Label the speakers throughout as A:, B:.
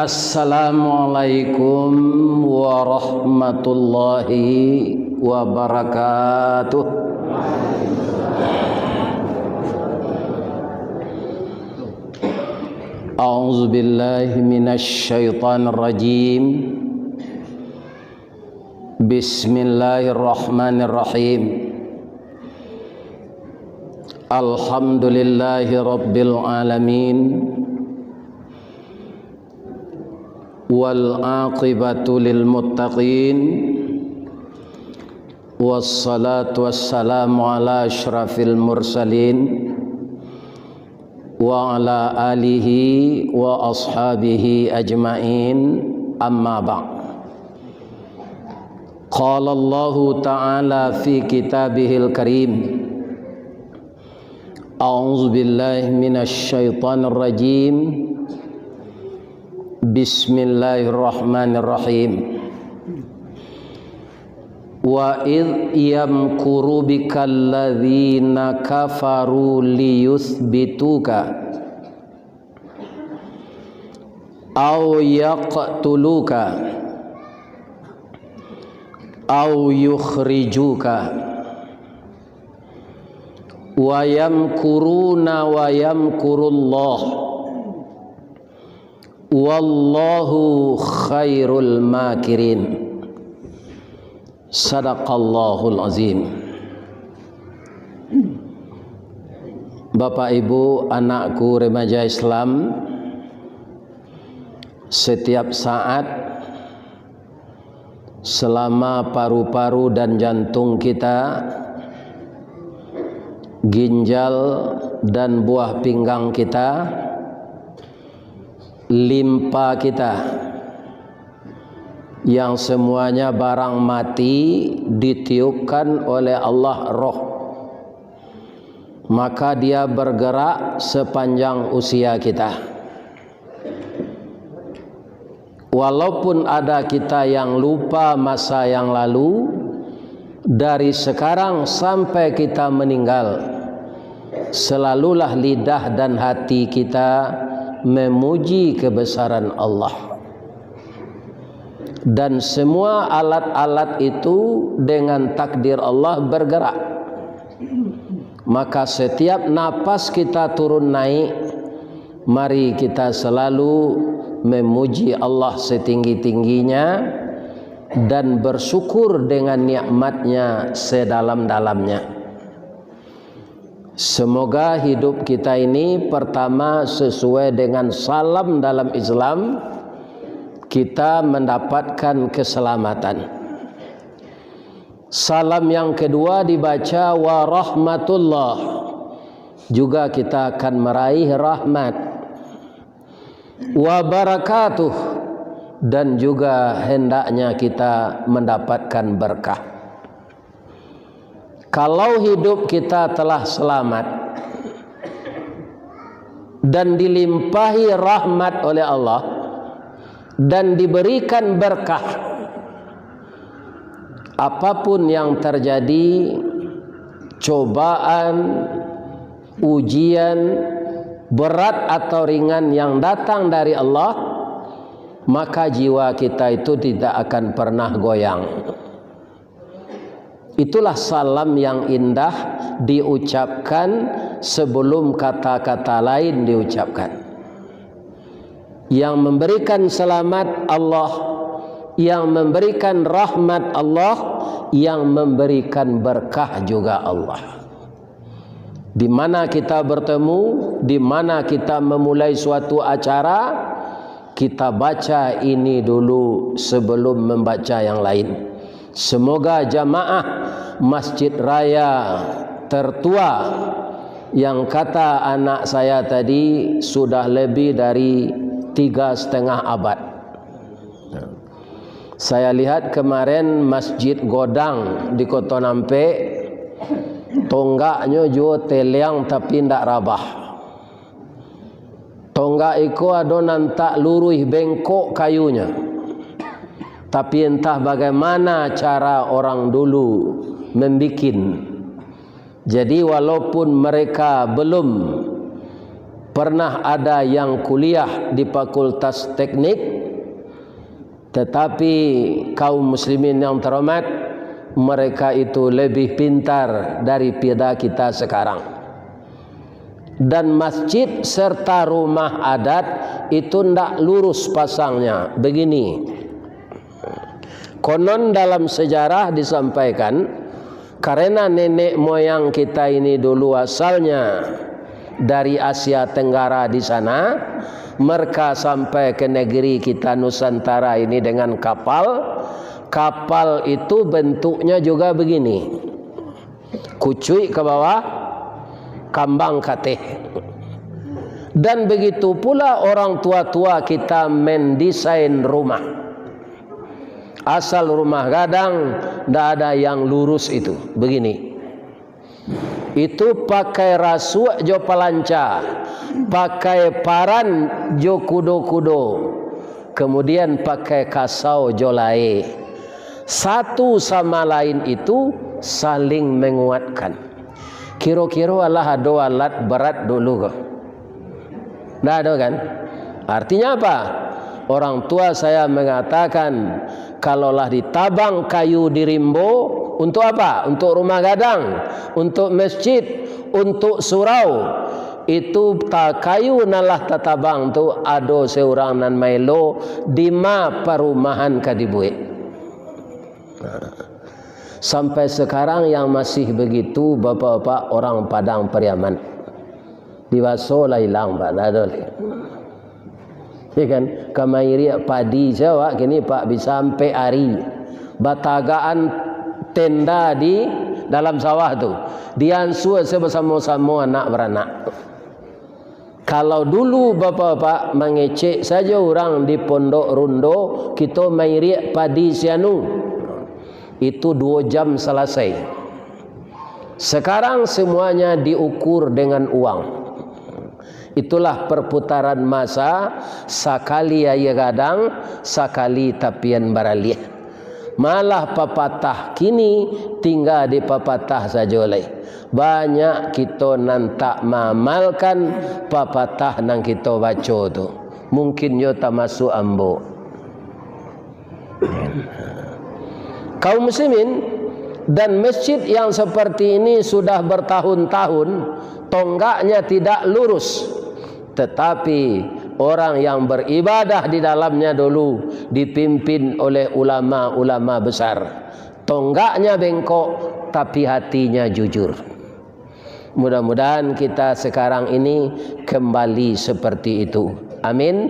A: Assalamualaikum warahmatullahi wabarakatuh. A'udzu billahi minasy syaithanir rajim. Bismillahirrahmanirrahim. Alhamdulillahi rabbil alamin. Wal aqibatu lil muttaqin. Wassalatu wassalamu ala asyrafil mursalin wa ala alihi wa ashabihi ajmain, amma ba'd. Qala Allah ta'ala fi kitabihil karim, a'udzu billahi minasy syaithanir rajim. Bismillahirrahmanirrahim. Wa idh yamkuru bikal ladzina kafaru liyuthbituka aw yaqtuluka aw yukhrijuka wa yamkuruna wa yamkurullah wallahu khairul makirin. Sadaqallahul azim. Bapak Ibu, anakku remaja Islam, setiap saat selama paru-paru dan jantung kita, ginjal dan buah pinggang kita, limpa kita, yang semuanya barang mati ditiupkan oleh Allah roh, maka dia bergerak sepanjang usia kita. Walaupun ada kita yang lupa masa yang lalu, dari sekarang sampai kita meninggal, selalulah lidah dan hati kita memuji kebesaran Allah. Dan semua alat-alat itu dengan takdir Allah bergerak. Maka setiap napas kita turun naik, mari kita selalu memuji Allah setinggi-tingginya dan bersyukur dengan nikmatnya sedalam-dalamnya. Semoga hidup kita ini pertama sesuai dengan salam dalam Islam, kita mendapatkan keselamatan. Salam yang kedua dibaca wa rahmatullah, juga kita akan meraih rahmat. Wa barakatuh, dan juga hendaknya kita mendapatkan berkah. Kalau hidup kita telah selamat dan dilimpahi rahmat oleh Allah dan diberikan berkah, apapun yang terjadi, cobaan, ujian, berat atau ringan yang datang dari Allah, maka jiwa kita itu tidak akan pernah goyang. Itulah salam yang indah diucapkan sebelum kata-kata lain diucapkan. Yang memberikan selamat Allah, yang memberikan rahmat Allah, yang memberikan berkah juga Allah. Di mana kita bertemu, di mana kita memulai suatu acara, kita baca ini dulu sebelum membaca yang lain. Semoga jamaah Masjid Raya tertua yang kata anak saya tadi sudah lebih dari 3,5 abad. Saya lihat kemarin Masjid Godang di Kota Nampe, tonggaknya juga teliang tapi tidak rabah. Tonggak itu adonan tak luruh bengkok kayunya. Tapi entah bagaimana cara orang dulu membikin. Jadi walaupun mereka belum pernah ada yang kuliah di Fakultas Teknik, tetapi kaum muslimin yang terhormat, mereka itu lebih pintar daripada kita sekarang. Dan masjid serta rumah adat itu tidak lurus pasangnya. Begini, konon dalam sejarah disampaikan, karena nenek moyang kita ini dulu asalnya dari Asia Tenggara di sana, mereka sampai ke negeri kita Nusantara ini dengan kapal. Kapal itu bentuknya juga begini, kucuy ke bawah, kambang kateh. Dan begitu pula orang tua-tua kita mendesain rumah. Asal rumah gadang, tidak ada yang lurus itu. Begini. Itu pakai rasuk jo palanca, pakai paran jo kudo-kudo, kemudian pakai kasau jo lae. Satu sama lain itu saling menguatkan. Kira-kira Allah ada alat berat dulu kok. Tidak ada kan? Artinya apa? Orang tua saya mengatakan, kalaulah ditabang kayu di Rimbo, untuk apa? Untuk rumah gadang, untuk masjid, untuk surau. Itu kayu nalah tatabang tu ado seorang nan mailo dima perumahan kadibuik. Sampai sekarang yang masih begitu bapak-bapak orang Padang Pariaman. Diwaso lah hilang Pak, dah ada. Ya kan, kamairi padi Jawa kini Pak bisa sampai hari. Batagaan tenda di dalam sawah tu. Diansu bersama-sama anak beranak. Kalau dulu bapak-bapak mengecek saja orang di Pondok Rondo, kita mairi padi sianu. Itu 2 jam selesai. Sekarang semuanya diukur dengan uang. Itulah perputaran masa, sakali ayah gadang, sakali tapian baralih. Malah papatah kini tinggal di papatah saja oleh. Banyak kita nan tak mamalkan papatah nang kita baca tu. Mungkin yo tak masuk ambo. Kaum muslimin, dan masjid yang seperti ini sudah bertahun-tahun tonggaknya tidak lurus, tetapi orang yang beribadah di dalamnya dulu dipimpin oleh ulama-ulama besar. Tonggaknya bengkok tapi hatinya jujur. Mudah-mudahan kita sekarang ini kembali seperti itu. Amin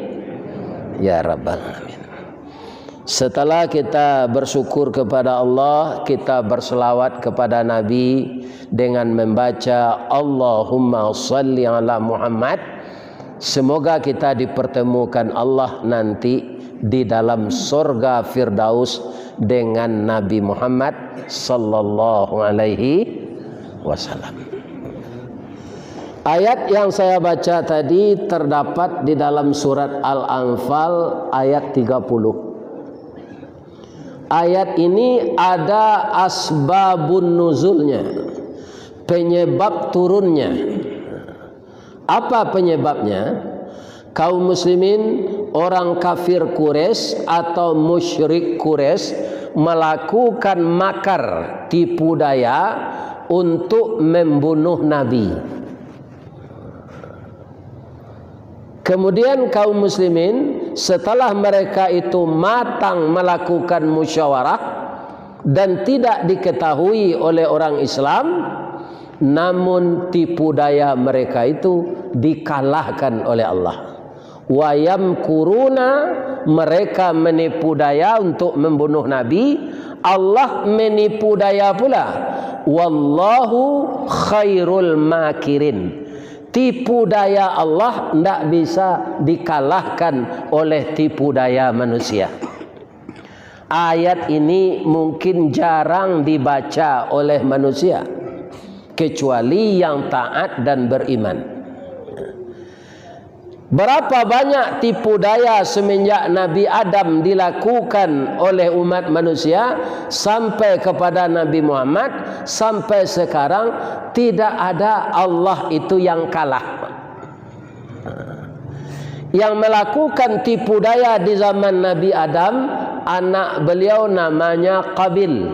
A: ya rabbal alamin. Setelah kita bersyukur kepada Allah, kita berselawat kepada Nabi dengan membaca Allahumma salli ala Muhammad. Semoga kita dipertemukan Allah nanti di dalam surga Firdaus dengan Nabi Muhammad sallallahu alaihi wasallam. Ayat yang saya baca tadi terdapat di dalam surat Al-Anfal ayat 30. Ayat ini ada asbabun nuzulnya, penyebab turunnya. Apa penyebabnya? Kaum muslimin, orang kafir Quraisy atau musyrik Quraisy melakukan makar, tipu daya untuk membunuh Nabi. Kemudian kaum muslimin setelah mereka itu matang melakukan musyawarah dan tidak diketahui oleh orang Islam, namun tipu daya mereka itu dikalahkan oleh Allah. Wayam kuruna, mereka menipu daya untuk membunuh Nabi. Allah menipu daya pula. Wallahu khairul makirin. Tipu daya Allah tidak bisa dikalahkan oleh tipu daya manusia. Ayat ini mungkin jarang dibaca oleh manusia, kecuali yang taat dan beriman. Berapa banyak tipu daya semenjak Nabi Adam dilakukan oleh umat manusia sampai kepada Nabi Muhammad, sampai sekarang tidak ada Allah itu yang kalah. Yang melakukan tipu daya di zaman Nabi Adam, anak beliau namanya Qabil.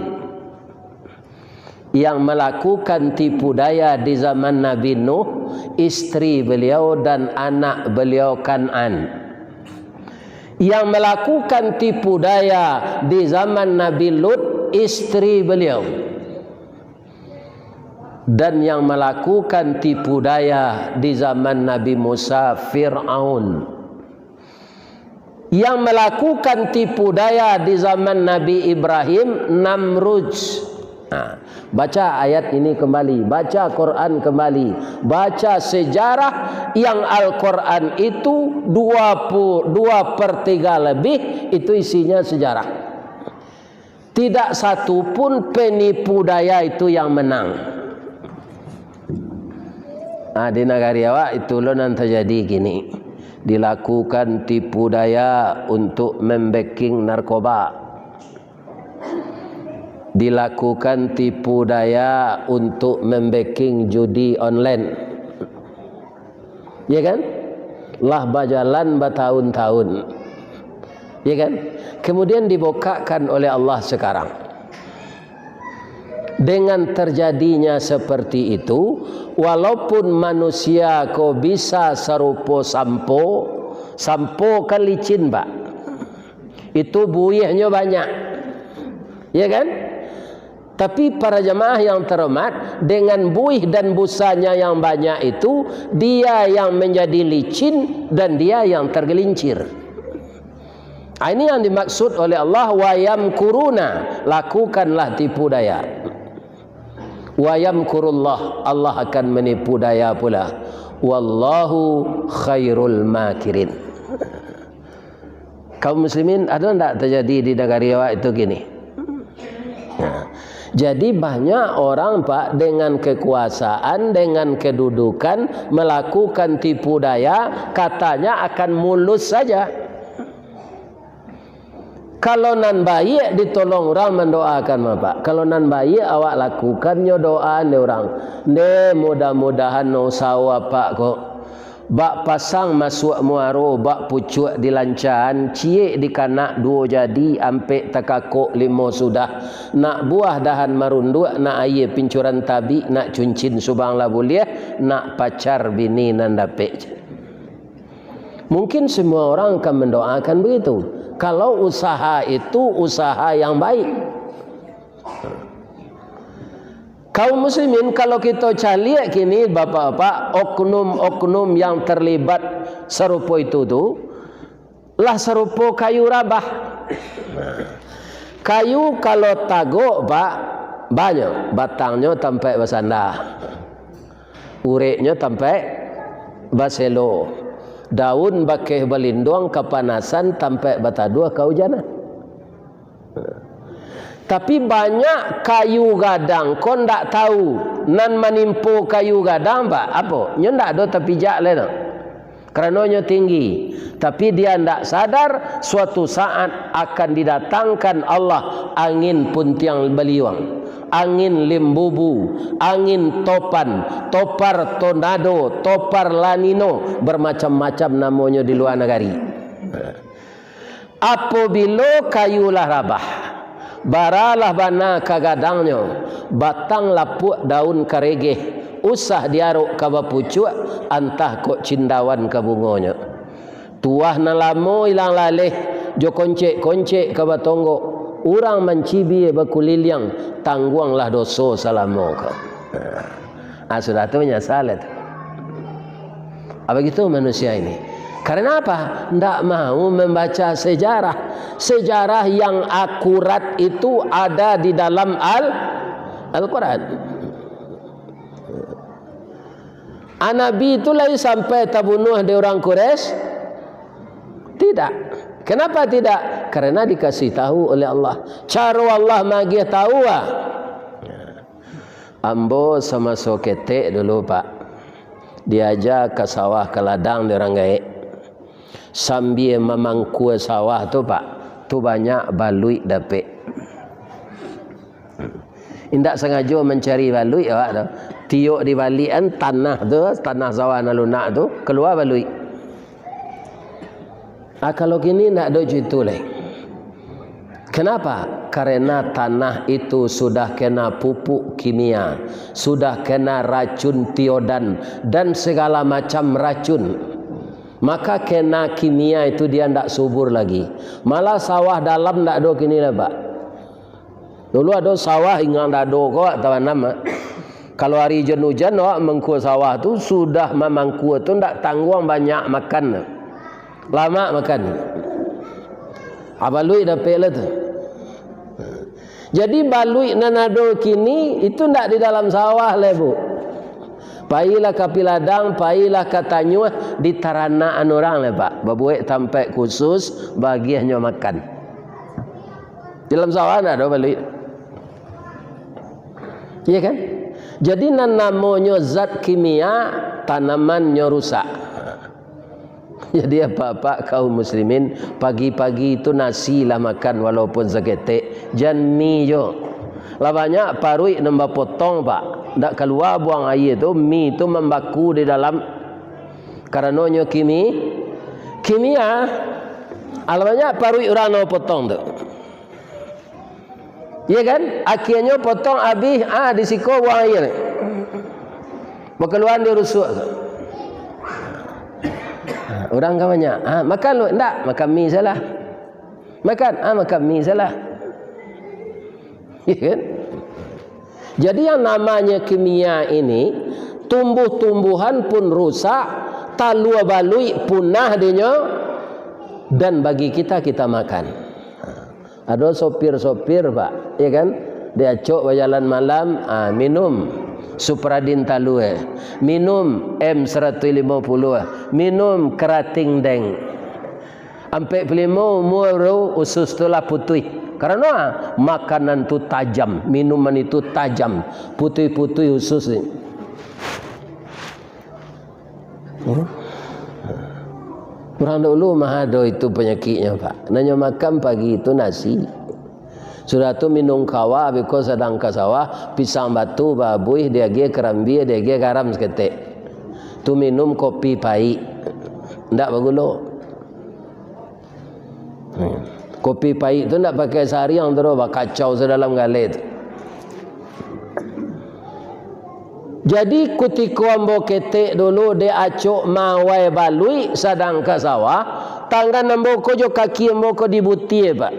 A: Yang melakukan tipu daya di zaman Nabi Nuh, istri beliau dan anak beliau Kan'an. Yang melakukan tipu daya di zaman Nabi Lut, istri beliau. Dan yang melakukan tipu daya di zaman Nabi Musa, Fir'aun. Yang melakukan tipu daya di zaman Nabi Ibrahim, Namrud. Nah, baca ayat ini kembali, baca Quran kembali, baca sejarah yang Al-Quran itu 2/3 lebih itu isinya sejarah. Tidak satu pun penipu daya itu yang menang. Nah, di negara awak itu lo nanti terjadi gini, dilakukan tipu daya untuk membacking narkoba, dilakukan tipu daya untuk membacking judi online, ya kan? Lah berjalan bertahun-tahun, ya kan? Kemudian dibukakan oleh Allah sekarang. Dengan terjadinya seperti itu, walaupun manusia kau bisa serupa sampo kan licin, Pak. Itu buihnya banyak, ya kan? Tapi para jemaah yang terhormat, dengan buih dan busanya yang banyak itu, dia yang menjadi licin dan dia yang tergelincir. Ini yang dimaksud oleh Allah, wayam kuruna, lakukanlah tipu daya. Wayam kurullah, Allah akan menipu daya pula. Wallahu khairul makirin. Kaum muslimin, ada tidak terjadi di negara awak itu gini? Nah, jadi banyak orang, Pak, dengan kekuasaan, dengan kedudukan melakukan tipu daya, katanya akan mulus saja. Kalau nan baik ditolong orang mendoakan, Bapak. Kalau nan baik awak lakukannya doa ni orang. Ne mudah-mudahan no sawa Pak kok. Bak pasang masuk muaro, bak pucuk dilancaran, ciek di kanak dua jadi, ampe takakok 5 sudah. Nak buah dahan marunduk, nak air pincuran tabi, nak cuncin subang lah boleh, nak pacar bini nan dapet. Mungkin semua orang akan mendoakan begitu. Kalau usaha itu usaha yang baik. Kaum muslimin, kalau kita cari kini bapak-bapak, oknum-oknum yang terlibat serupa itu tu, lah serupa kayu rabah. Kayu kalau taguk, Pak, banyak. Batangnya sampai bersandar. Ureknya sampai baselo. Daun bakeh belindung kepanasan sampai batadua kehujanan. Tapi banyak kayu gadang kau ndak tahu nan menimpu kayu gadang, Pak. Apa? Nyo ndak ada terpijak le no. Kerana nyo tinggi. Tapi dia ndak sadar suatu saat akan didatangkan Allah angin puntiang beliung, angin limbubu, angin topan, topar tornado, topar lanino, bermacam-macam namanya di luar negeri. Apabila kayulah rabah, baralah bana kagadangnya, batang lapuk daun karegeh, usah diaruk ka bapucuk, antah kok cindawan ka bungonya. Tuah na lamo ilang laleh, jo koncek-koncek ka batonggo, urang mencibi bakuliliang, tangguanglah dosa salamo ka. Sudah tu menyesal. Apa gitu manusia ini? Karena apa? Tidak mau membaca sejarah. Sejarah yang akurat itu ada di dalam Al-Quran. Nabi itu lagi sampai terbunuh di orang Quraisy? Tidak. Kenapa tidak? Karena dikasih tahu oleh Allah. Cara Allah magih tahu. Ambo sama soketek dulu, Pak. Diajak ke sawah ke ladang di orang gaek. Sambil memangku sawah tu, Pak, tu banyak balui dapet. Indak sengaja mencari balui, awak tu. Tiuk di balian tanah tu, tanah sawah nalunak tu, keluar balui. Kalau kini nak ada itu leh. Kenapa? Karena tanah itu sudah kena pupuk kimia, sudah kena racun tiodan dan segala macam racun. Maka kena kimia itu dia tidak subur lagi. Malah sawah dalam tidak ada kini lah Pak. Dulu ada sawah hingga tidak ada kok tahu nama. Kalau hari hujan mengku sawah tu sudah memangku tu tidak tanggung banyak makan. Lama makan. Abalui dah pelah tu. Jadi balui nanado kini itu tidak di dalam sawah lah Bu. Pailah ke piladang, pailah ke tanyuah di taranaan orang lah Pak. Babuek tampai khusus bagi hanya makan. Dalam sawah tidak ada balui. Iya kan? Jadi namanya zat kimia tanamannya rusak. Jadi apa-apa kaum muslimin pagi-pagi itu nasi lah makan walaupun seketik. Jangan mie jo. Lah banyak parui nambah potong Pak. Tak keluar buang air tu mie tu membaku di dalam karenanya kimia. Alamanya parui orang nak potong tu. Ya kan? Akhirnya potong habis disiko buang air. Berkeluar dia rusuk. Orang kan banyak. Makan lu enggak? Makan mie salah. Makan makan mie salah. Ya kan? Jadi yang namanya kimia ini tumbuh-tumbuhan pun rusak, talua balui punah dia dan bagi kita makan. Ada sopir-sopir Pak, ya kan? Dia cok berjalan malam, minum Supradin talue, minum M150, minum kerating deng. Ampe pelimo umur usus tulah putih. Karena makanan itu tajam, minuman itu tajam, putih-putih usus ni. Orang dulu mah ada itu penyakitnya Pak. Nanya makan pagi itu nasi. Sudah tu minum kawa, because sedang ke sawah, pisang batu, babuih, dia ge kerambi, dia ge garam seketik. Tu minum kopi pahit. Ndak bagulo. Kopi pahit tu ndak pakai sehari yang terus kacau sedalam galet. Jadi ketika ambo ketek dulu dia acuk mawai balui sedang ke sawah, tangan ambo ko jo kaki ambo ko dibuti Pak.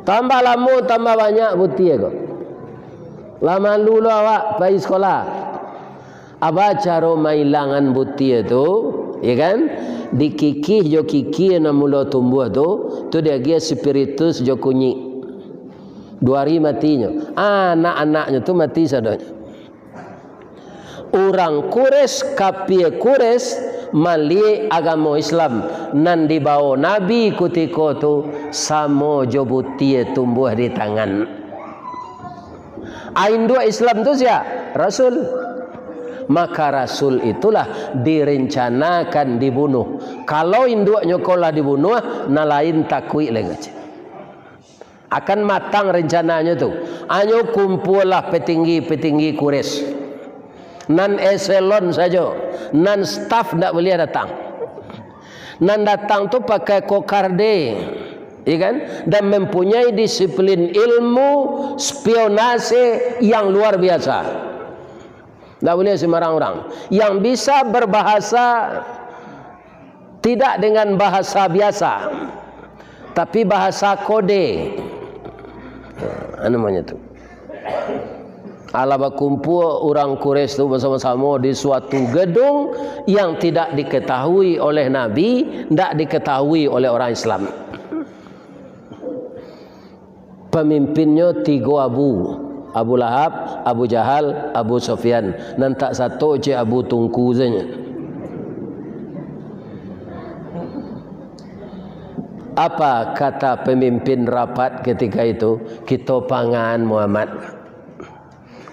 A: Tambah lama tambah banyak buti ko. Lama dulu awak pergi sekolah. Apa cara mailangan buti itu, ya kan? Dikikih jo kiki na mula tumbuh tu dia dia spiritus jo kunyit. 2 hari matinya. Anak-anaknya tu mati sadanya. Orang Quraisy kapie Quraisy mali agama Islam nan dibawa Nabi ketika tu samo jobutie tumbuh di tangan. Induk Islam tu siapa? Rasul. Maka Rasul itulah direncanakan dibunuh. Kalau induknya kolah dibunuh, na lain takwi lagi. Akan matang rencananya tu. Anyo kumpullah petinggi-petinggi Quraisy. Nan eselon saja, nan staff tak boleh datang. Nan datang tu pakai kokarde, ya kan? Dan mempunyai disiplin ilmu spionase yang luar biasa. Tak boleh sembarang orang. Yang bisa berbahasa tidak dengan bahasa biasa, tapi bahasa kode. Apa namanya tu? Ala berkumpul orang Quraisy itu bersama-sama di suatu gedung yang tidak diketahui oleh Nabi, tidak diketahui oleh orang Islam. Pemimpinnya 3 Abu Lahab, Abu Jahal, Abu Sufyan. Dan tak satu je Abu Tungku saja. Apa kata pemimpin rapat ketika itu? Kita pangan Muhammad.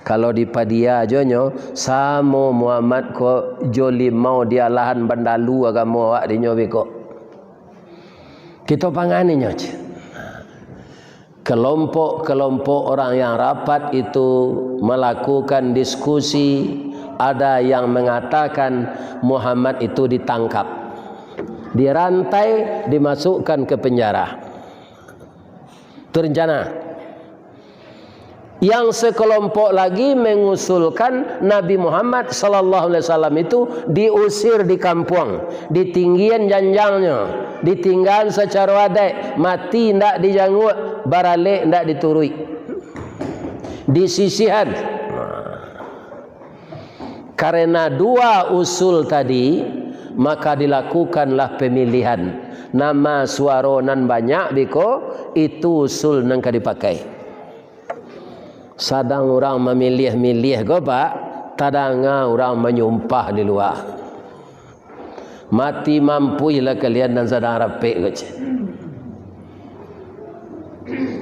A: Kalau di padia jonyo samo Muhammad ko joli mau dia lahan bandalu agama awak dinyo beko. Kita pangani nyoch. Kelompok-kelompok orang yang rapat itu melakukan diskusi. Ada yang mengatakan Muhammad itu ditangkap. dirantai, dimasukkan ke penjara. Itu rencana. Yang sekelompok lagi mengusulkan Nabi Muhammad sallallahu alaihi wasallam itu diusir di kampung, ditinggian janjangnya, ditinggal secara adat, mati ndak dijanggut, baralik ndak diturui, disisihan. Karena dua usul tadi, maka dilakukanlah pemilihan. Nama suara nan banyak biko itu usul nang dipakai. Sadang orang memilih-milih go pak, tadanga orang menyumpah di luar. Mati mampu lah kalian dan sadang rapik go.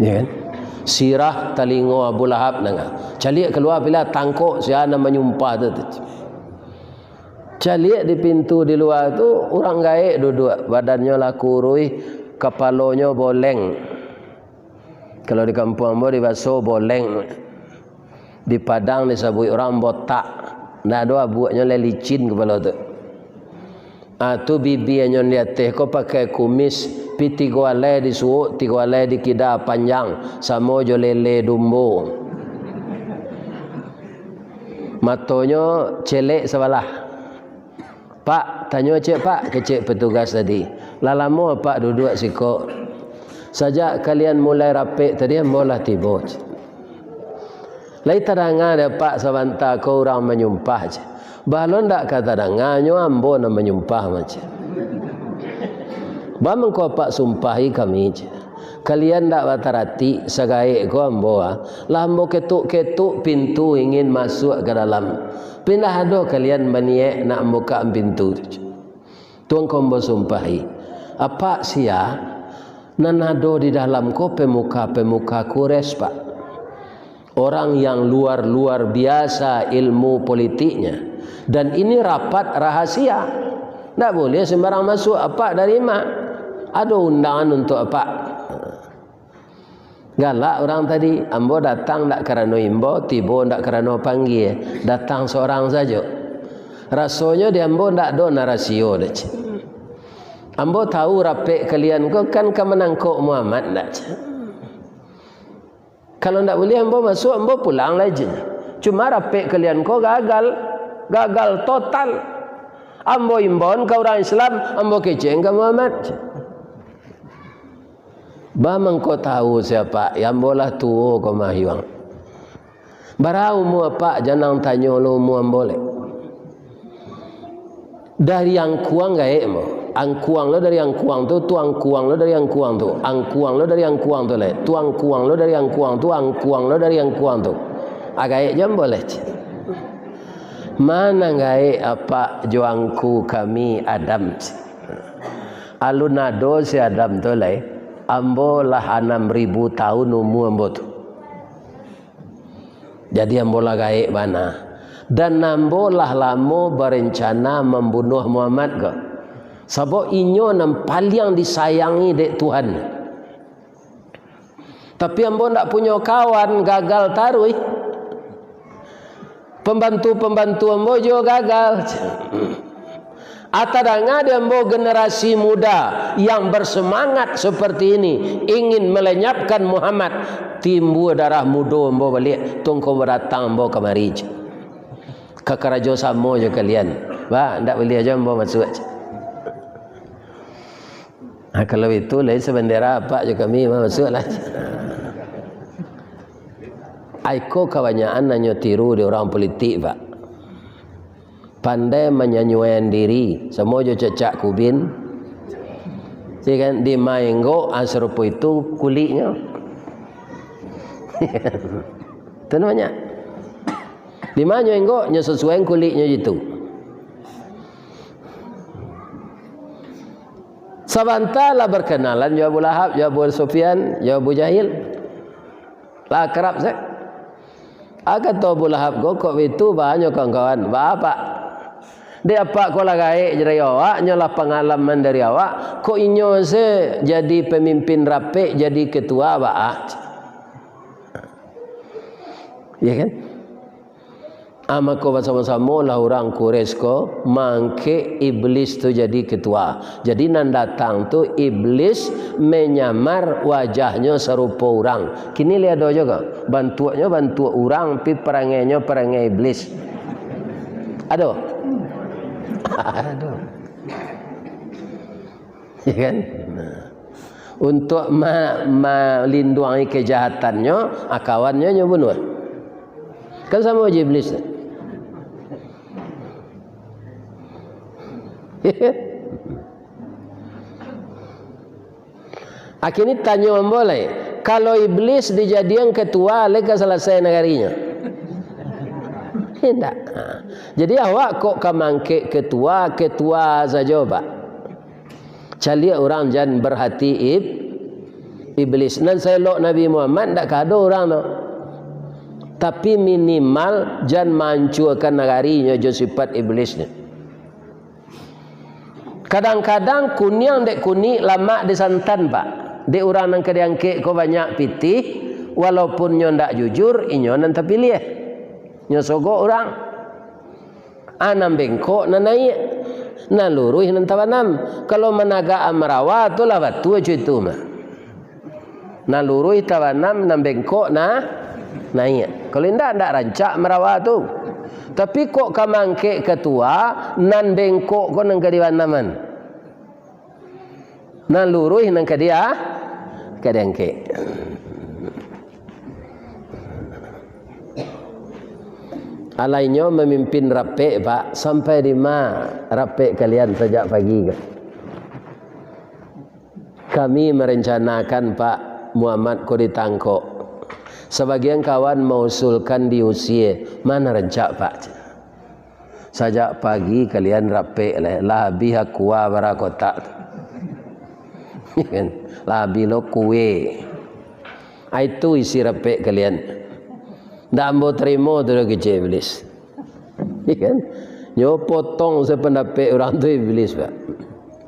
A: Ya kan? Sirah talingo Abu Lahab nanga. Calik keluar bila tangkok siapa menyumpah tu. Calik di pintu di luar tu orang gaek duduk, badannya lah kurui, kepalanya boleng. Kalau di kampung ambo di Baso boleng. Di Padang disebut orang botak. Nah doa buatnya licin kepala tu. Tu bibi yang di atas kau pakai kumis, pi 3 alai disuuk, 3 alai dikida panjang, sama jo lele dumbo. Matonya celek sebelah. Pak, tanya cik pak, kecik petugas tadi. Lama pak duduk siko. Sajak kalian mulai rapik tadi, mula tiba. Lai tadangan ada pak sabanta kau orang menyumpah je. Balon dak kata danganyo ambo na menyumpah macam. Bamang kau pak sumpahi kami je. Kalian dak batarati sagaik ko ambo lah ambo ketuk-ketuk pintu ingin masuk ke dalam. Pindah ado kalian baniek nak buka pintu tu. Tuang kau ambo sumpahi. Apa sia nanado di dalam ko pemuka kures pak. Orang yang luar biasa ilmu politiknya. Dan ini rapat rahasia. Tak boleh sembarang masuk. Apa dari mak? Ada undangan untuk apa? Galak orang tadi. Ambo datang tak kerana imbo, tiba tak kerana panggil. Datang seorang saja. Rasanya dia ambo tak ada narasio. Ambo tahu rapik kalian kau kan kemenangkok Muhammad tak? Kalau tak boleh ambo masuk, ambo pulang lagi. Cuma rapik kalian kau gagal total. Ambo imbon kau orang Islam, ambo keceng ke Muhammad. Bamang kau tahu siapa? Yang bolah tuo kau mahiwang. Barau mu apa? Jangan tanya lu mu amboleh. Dari yang kuang gaek mo. Angkuang lo dari yang kuang tu, tuang kuang lo dari yang kuang tu, angkuang lo dari yang kuang tu le, tuang kuang lo dari yang kuang tu, angkuang lo dari yang kuang tu. Agak jam boleh. Mana gaek apa juangku kami Adam. Alunado si Adam tu le, ambo lah 6.000 tahun umur ambo tu. Jadi ambo lah gaek mana? Dan ambo lah lama berencana membunuh Muhammad ke? Sebab inyo yang paling disayangi dek Tuhan. Tapi ambo tak punya kawan, gagal taruh. Pembantu-pembantu ambo juga gagal. Atadanga dia ambo generasi muda yang bersemangat seperti ini, ingin melenyapkan Muhammad. Timbul darah muda ambo balik, tunggu beratang ambo kemari. Kekerajo samo je kalian. Ba, ndak boleh aja ambo masuk aja. Kalau itu lain sebendera apa je kami masuklah. Aiko kebanyakan hanya tiru di orang politik pak. Pandai menyanyikan diri, semua je cecak kubin. Jadi kan di maenggo serupa itu kulitnya. Itu namanya. Di mana enggo nya sesuai kulitnya itu. Sabantalah berkenalan ya Abu Lahab, ya Abu Sufyan, ya Abu Jahil. Lah kerap saya. Akan tu Abu Lahab kok itu banyak kawan-kawan. Bapak. Dia apa kau lagai dari awak, nyolah pengalaman dari awak. Kok inyo se jadi pemimpin rapi, jadi ketua awak. Ya kan? Amako bersama-sama lah orang Quraisy ko mangke iblis tu jadi ketua. Jadi nan datang tu iblis menyamar wajahnya serupa orang. Kini lihat do juga. Bantuannya bantu orang, pi perangainya perangai iblis. Aduh. Aduh. Ya kan? Nah. Untuk melindungi kejahatannya, akawannya bunuh. Kan sama aja iblis. Akhirnya tanya boleh, kalau iblis dijadikan ketua, leka selesai negarinya. Tidak. Jadi awak kok kamangke ketua saja pak. Cari orang jangan berhati iblis. Dan saya lok Nabi Muhammad tak ada orang tu. Tapi minimal jangan mancurkan negarinya jo sifat iblisnya. Kadang-kadang kunyang dek kuni lama disantan pak. Dek orang nang kediangke ko banyak pitih, walaupun nyo ndak jujur, inyo nan terpilih. Nyo sogo orang. Anam bengkok nan naik. Nan luruh nan tawanam. Kalau menaga amrawa tu lah batu itu mah. Nan luruh tawanam nan bengkok naik. Kalau ndak rancak merawa tu. Tapi kok kamangke ketua nan bengkok ko nang kadiwanaman. Nan luruh nang kadia kadangke. Alainya memimpin rapek pak, sampai di mana rapek kalian sejak pagi ke? Kami merencanakan Pak Muhammad ko ditangkok. Sebagian kawan mengusulkan diusir. Mana rencak pak? Sejak pagi kalian rapek lah biha kuah barakotak. Lah bilo kue. Itu isi rapek kalian. Ndak ambo terima tu kecil iblis. Kan? Nyo potong sependapat orang tu iblis pak.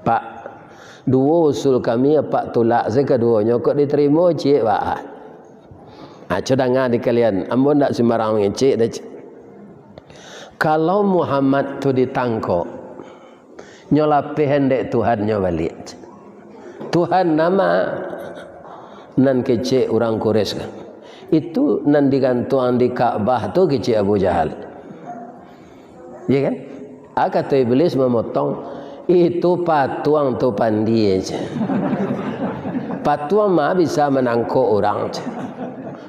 A: Pak, dua usul kami apa tolak sekeduanya kok diterima cik pak. Cadangan di kalian, ambo ndak sembarang cik dah. Kalau Muhammad tu ditangkap, nyo lapih hendek Tuhan nyo balik. Tuhan nama nan kecik orang Quraisy kan. Itu nan digantung di Ka'bah tu kecik Abu Jahal. Ya kan? Kata iblis memotong itu patuang tu pandi aja. Patuang mah bisa menangkap orang aja.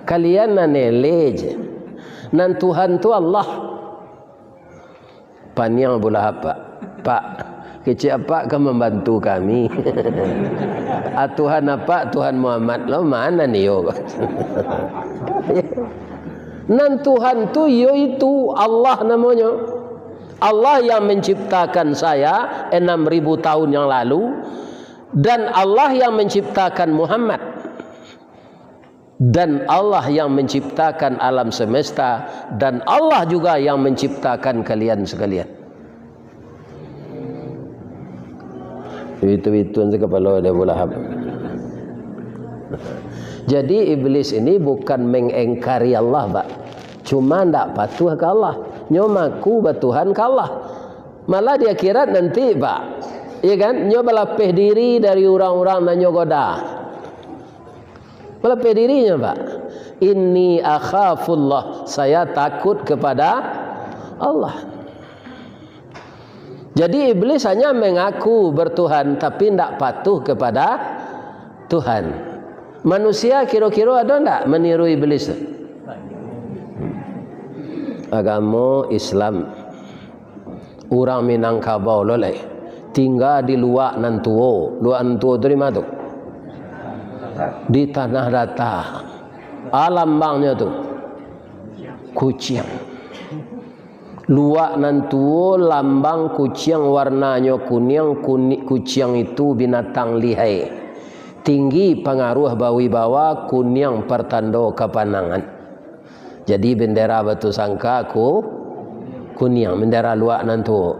A: Kalian nan ele aja. Nan Tuhan tu Allah. Paniang bola apa? Pak, kecik apa kan membantu kami? Tuhan apa? Tuhan Muhammad. Lo mana nih yo? Nan Tuhan tu yo itu Allah namanya. Allah yang menciptakan saya 6.000 tahun yang lalu dan Allah yang menciptakan Muhammad dan Allah yang menciptakan alam semesta dan Allah juga yang menciptakan kalian sekalian. Itu kepala ada bola hab. Jadi iblis ini bukan mengingkari Allah, Pak. Cuma ndak patuh ke Allah. Nyomaku batuhan ke Allah. Malah di akhirat nanti, Pak. Ya kan? Nyo melapih diri dari orang-orang dan nyo goda. Melapih dirinya, Pak. Inni akhafullah. Saya takut kepada Allah. Jadi iblis hanya mengaku bertuhan tapi tidak patuh kepada Tuhan. Manusia kira-kira ada tidak meniru iblis? Agama Islam. Orang Minangkabau loleh. Tinggal di luar nantuo. Luar nantuo itu di mana tu? Di tanah datar. Alam bangnya tu. Kucing. Luak nantuo lambang kucing warnanya kuning, kucing itu binatang lihai. Tinggi pengaruh bawi-bawa, kuning pertanda kepanangan. Jadi bendera batu sangka kuning, bendera luak nantuo.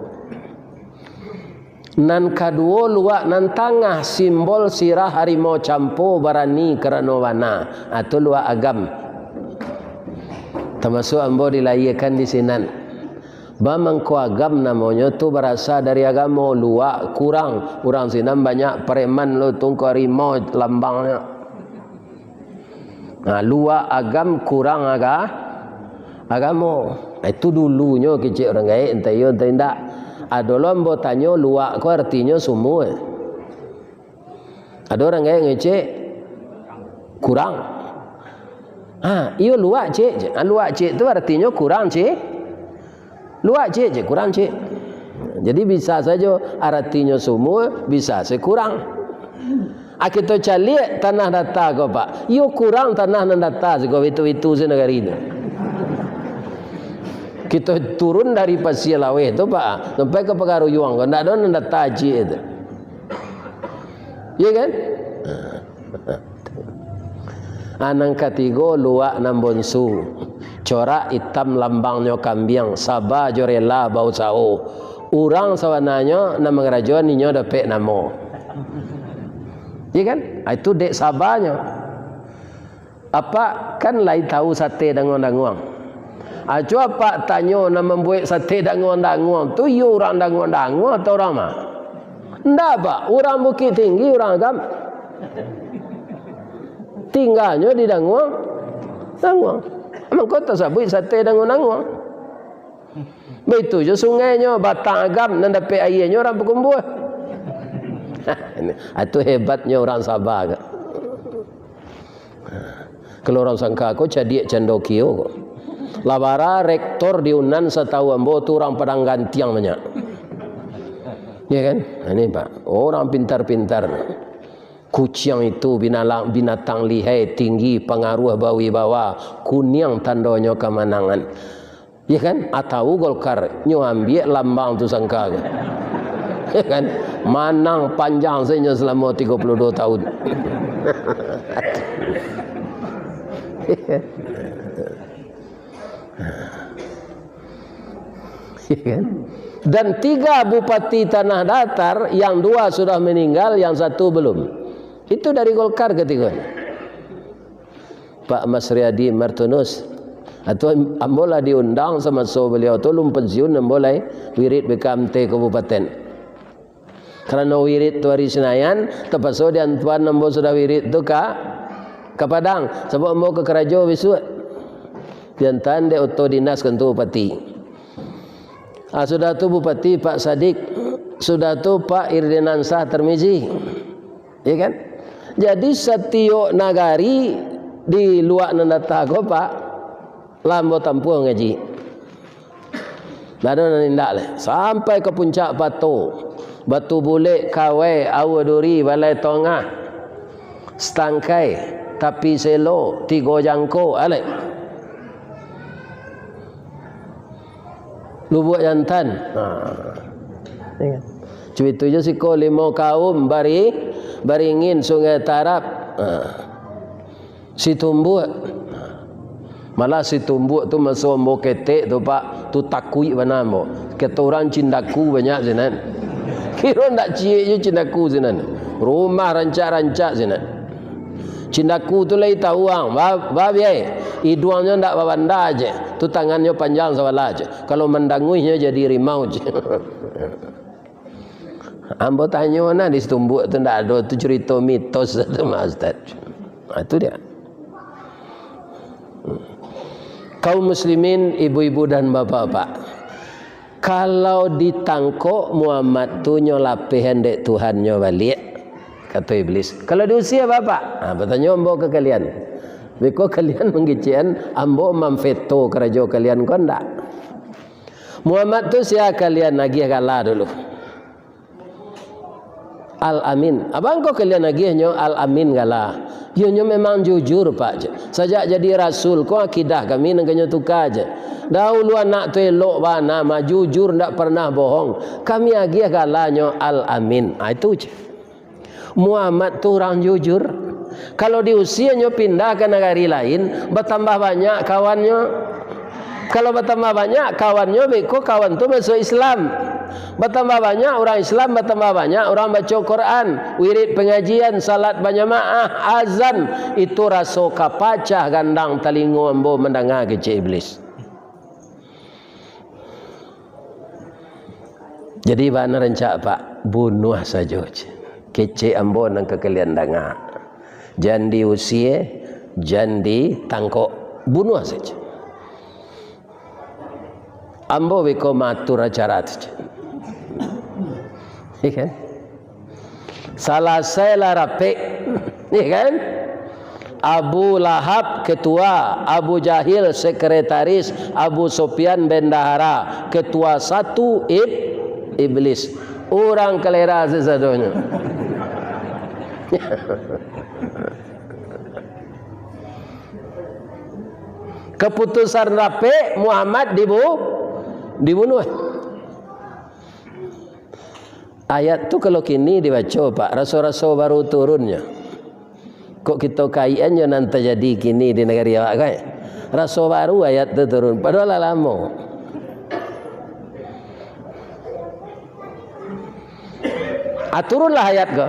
A: Nan kedua luak nan tangah simbol sirah harimau campo barani kerana warna atau luak agam. Termasuk ambo dilayakan di sinan. Bamangko agam namanya tu berasal dari agama luak kurang. Orang sini banyak preman lu tunggu rimau lambangnya. Nah, luak agam kurang agama. Itu dulunya kecil orang gaya entah yo entah indak. Ada orang bertanya luak ko artinya semua. Ada orang gaya ngecek kurang. Iyo luak cek. Luak cek tu artinya kurang cek. Luak cek kurang cek. Jadi bisa saja artinya semua, bisa sekurang. Kita cari tanah data ko pak. Iyo kurang tanah nan data ko itu negara ini. Kita turun dari Pasir Lawe itu pak, sampai ke Pegaruyuang. Ko ndak ada nan data cek itu. Iya kan? Anang ketiga luak nambonsu. Corak hitam lambangnya kambing, sabah jorela bau sao. Urang sawananya nama kerajaan ninyo dapat namo. Iya kan? Itu dek sabahnya. Apa kan lai tahu sate danguang-danguang. Ajo apa tanya nama membuat sate danguang-danguang tu yo orang danguang-danguang atau orang mah? Ndak pak, orang Bukit Tinggi orang agam. Tinggalnya di danguang. Emang kota sabui sate danguang-danguang. Begitu je sungainya batang agam nan dapat airnya orang berkumpul. Itu hebatnya orang Sabah. Kalau orang sangka aku jadi cendokio kok. Labara rektor di Unan setahu ambo tu orang Padang Gantiang banyak. Ya kan? Ini Pak, orang pintar-pintar. Kucing itu binatang lihai tinggi pengaruh bawi bawa kuning tandanya kemenangan. Ya kan? Atau Golkar nyo ambil lambang tu sangka. Ya kan? Manang panjang saja selama 32 tahun. Ya kan? Dan 3 bupati tanah datar, yang 2 sudah meninggal, yang 1 belum. Itu dari Golkar ketiga. Pak Mas Riyadi Martunus atau ambola diundang sama beliau tu lum pensiun ambolai wirid BKMT kabupaten. Karena wirid tu hari Senayan, terpaksa di Antuan ambo sudah wirid tu ke Padang. Sebab ambo ke Kerajo besok. Jantan de auto dinas kantor bupati. Sudah tu bupati Pak Sadik, sudah tu Pak Irdenansah Termizi. Ya kan? Jadi setiap nagari di luar nandata ko Pak lambo tampuh ngaji. Lalu nindak le sampai ke puncak Batu Bulik, Kawai, Awaduri, Balai Tongah, Stangkai, Tapi Selo, Tigo Jangko, ale. Lubuk Jantan. Cuma itu je siko 5 kaum Baringin, Sungai Tarap, Situmbuk. Malah Situmbuk tu masuk ambo ketek tu Pak, tu takui mana ambo. Kata orang Cindaku banyak sinan. Kira ndak cie je Cindaku sinan. Rumah rancak-rancak sinan. Cindaku tu lai tahu ang, babi hidungnya ndak babanda aje. Tu tangannya panjang sawala aje. Kalau mendanguinya jadi rimau je. Ambo tanya mana di Situmbuk tu ndak ada tu cerita mitos tu Mas Ustaz. Itu dia. Kaum muslimin, ibu-ibu dan bapak-bapak, kalau ditangkok Muhammad tu nyolapih hendek Tuhan nyo balik, kata iblis. Kalau diusia bapak, bertanya ambo ke kalian. Beko kalian menggician ambo memveto kerajaan kalian kon ndak. Muhammad tu sia kalian nagih kala dulu. Al-Amin. Abang kau kalian nagihnya Al-Amin kala. Ianya memang jujur Pak. Sajak jadi rasul kau akidah kami nangkanya tukar aja. Dahulu anak tu elok bana mah jujur ndak pernah bohong. Kami agih kalanya Al-Amin. Itu je. Muhammad tu orang jujur. Kalau di usianya pindah ke negara lain, bertambah banyak kawannya. Kalau bertambah banyak kawannya, beko kawan tu masuk Islam. Bertambah banyak orang Islam, bertambah banyak orang baca Quran, wirid pengajian, salat berjamaah, azan. Itu rasa kapacah gandang telinga ambo mendengar kecil iblis. Jadi mana rencak Pak, bunuh saja. Kece ambo nang kekalian dengar. Jangan diusia, jangan ditangkok, bunuh saja. Ambo wiko matur acara saja. Iya kan? Salah saya lah rapik, iya kan? Abu Lahab ketua, Abu Jahil sekretaris, Abu Sufyan bendahara, ketua satu iblis. Orang kelera sesadonya. Keputusan rapik Muhammad dibunuh. Ayat tu kalau kini dibaca Pak, rasul-rasul baru turunnya. Kok kita kaiannya nanti jadi kini di negara awak kan? Rasul baru ayat tu turun, padahal lama. Turunlah ayat ke.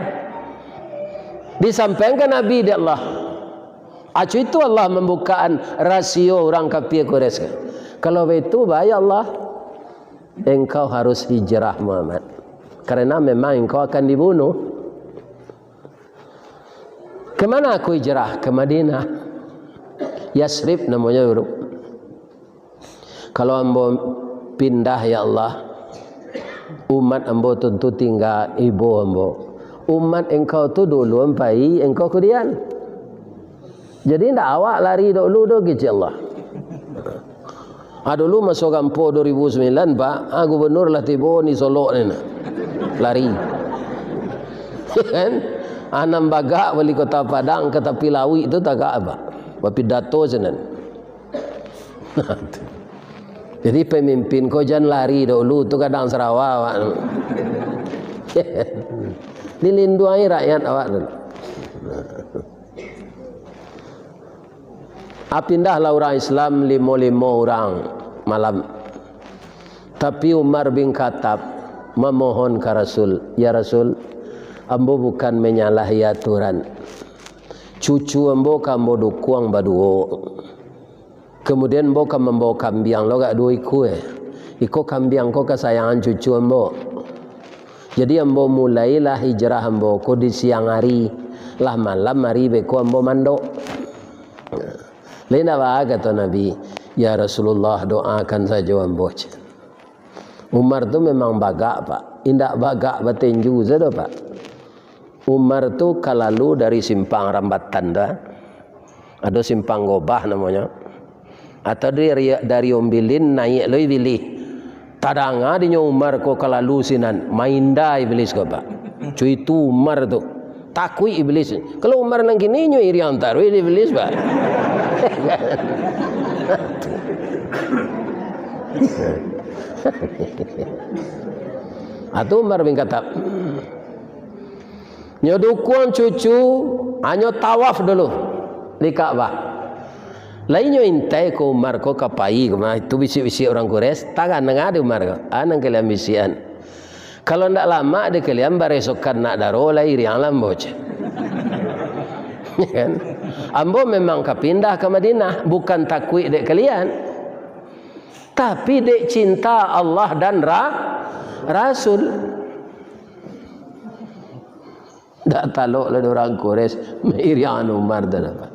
A: Disampaikan Nabi di Allah. Acu itu Allah membukaan rasio orang kafir Quraisy. Kalau itu bahaya Allah, engkau harus hijrah Muhammad. Karena memang engkau akan dibunuh. Kemana aku hijrah? Ke Madinah. Yasrib namanya dulu. Kalau ambo pindah ya Allah, umat ambo tentu tinggal ibu ambo. Umat engkau tu dulu ampai engkau kemudian. Jadi ndak awak lari dulu do gitu Allah. Dulu masuk kampo 2009 Pak, gubernur lah tiba ni Solo ni lari. Kan? Anam bagak wali kota Padang ke tepi Lawi itu tak apa. Pidato senan. Jadi pemimpin kau jangan lari dulu tu kadang Sarawak. Dilindungi rakyat awak dulu. Pindahlah orang Islam 55 orang malam. Tapi Umar bin Khattab memohon ke Rasul, ya Rasul, ambo bukan menyalahi aturan. Cucu ambo kambo dukuang baduo. Kemudian ambo kam membawa kambiang lo gak dua iku Iko kambiang ko kesayangan cucu ambo. Jadi ambo mulailah hijrah ambo ko di siang hari, lah malam hari beko ambo mandok. Lain apa kata Nabi, ya Rasulullah doakan saja ambo. Umar tu memang bagak Pak, indak bagak batenju saja Pak. Umar tu kalalu dari simpang Rambatan dah, ada simpang Gobah namanya, atau dari Ombilin naik loi bilih. Tadanga dinya Umar ko kalalu sinan, mainda iblis ko Pak. Cuy tu Umar tu takui iblis. Kalau Umar nang kini nyo iri antar iblis Pak. Atau Umar bin Khattab nyodukun cucu anyo tawaf dulu di Ka'bah. Lainnya intai ko Umar ko kapai ko itu bisi-bisi orang Quraisy tangan ngade Umar ko anang kalian bisian. Kalau ndak lama de kalian baresokan nak daro lai riang lamboc. Kan? Ambo memang kapindah ke Madinah bukan takwi dek kalian, tapi dek cinta Allah dan Rasul. Tak taluk lah orang Quraisy mengirian Umar dah dapat.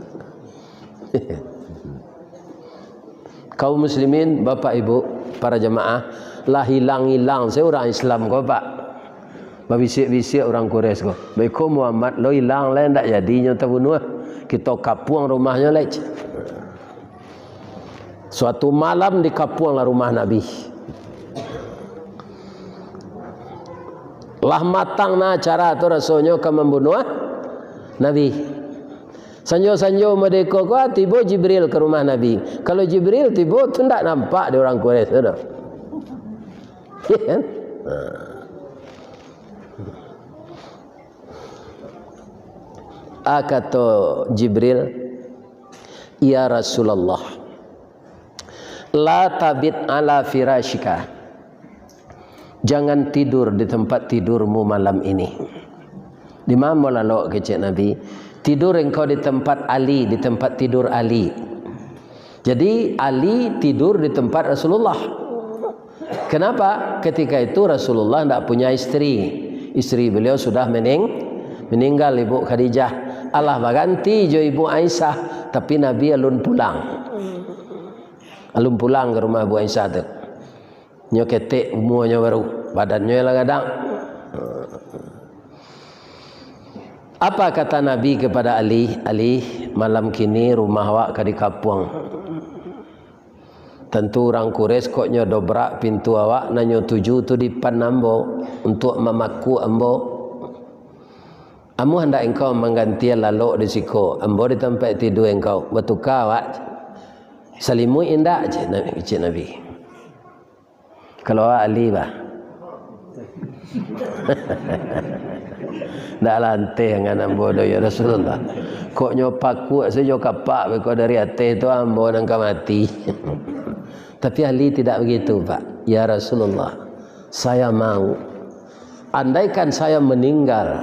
A: Kaum muslimin, bapak ibu, para jemaah, lah hilang-hilang seorang Islam kau Pak. Babisik-bisik orang Quraisy kau. Baikku Muhammad lo hilang lain tak jadinya terbunuh. Kita kapuang rumahnya lagi. Suatu malam dikapuanglah rumah Nabi. Lah matang na cara tu rasulnya ke membunuh Nabi. Sanjo-sanjo mereka ko tiba Jibril ke rumah Nabi. Kalau Jibril tiba tu tak nampak dia orang Quraisy tu. Ya kan? Kata Jibril, ya Rasulullah, la tabit ala firashika, jangan tidur di tempat tidurmu malam ini. Di mana lalu kecik Nabi? Tidur engkau di tempat Ali, di tempat tidur Ali. Jadi Ali tidur di tempat Rasulullah. Kenapa? Ketika itu Rasulullah tidak punya istri. Istri beliau sudah meninggal, Ibu Khadijah. Allah berganti jo Ibu Aisyah, tapi Nabi alun pulang. Alun pulang ke rumah Ibu Aisyah tu. Nyo ketek umurnya baru, badannya lah kadang. Apa kata Nabi kepada Ali? Ali, malam kini rumah awak di kampung. Tentu orang Quraisy koknya dobrak pintu awak nanyo tuju tu di pan ambo untuk memaku ambo. Amu hendak engkau mengganti lalu di siko, ambo di tempat tidur engkau. Bertukar awak. Salimui indah je Nabi. Kalau awak Ali bah. Dak lantai dengan ambo ya Rasulullah. Koknya paku saja kapak beko dari atas tu ambo nangka mati. Tapi Ali tidak begitu, Pak. Ya Rasulullah, saya mau. Andaikan saya meninggal,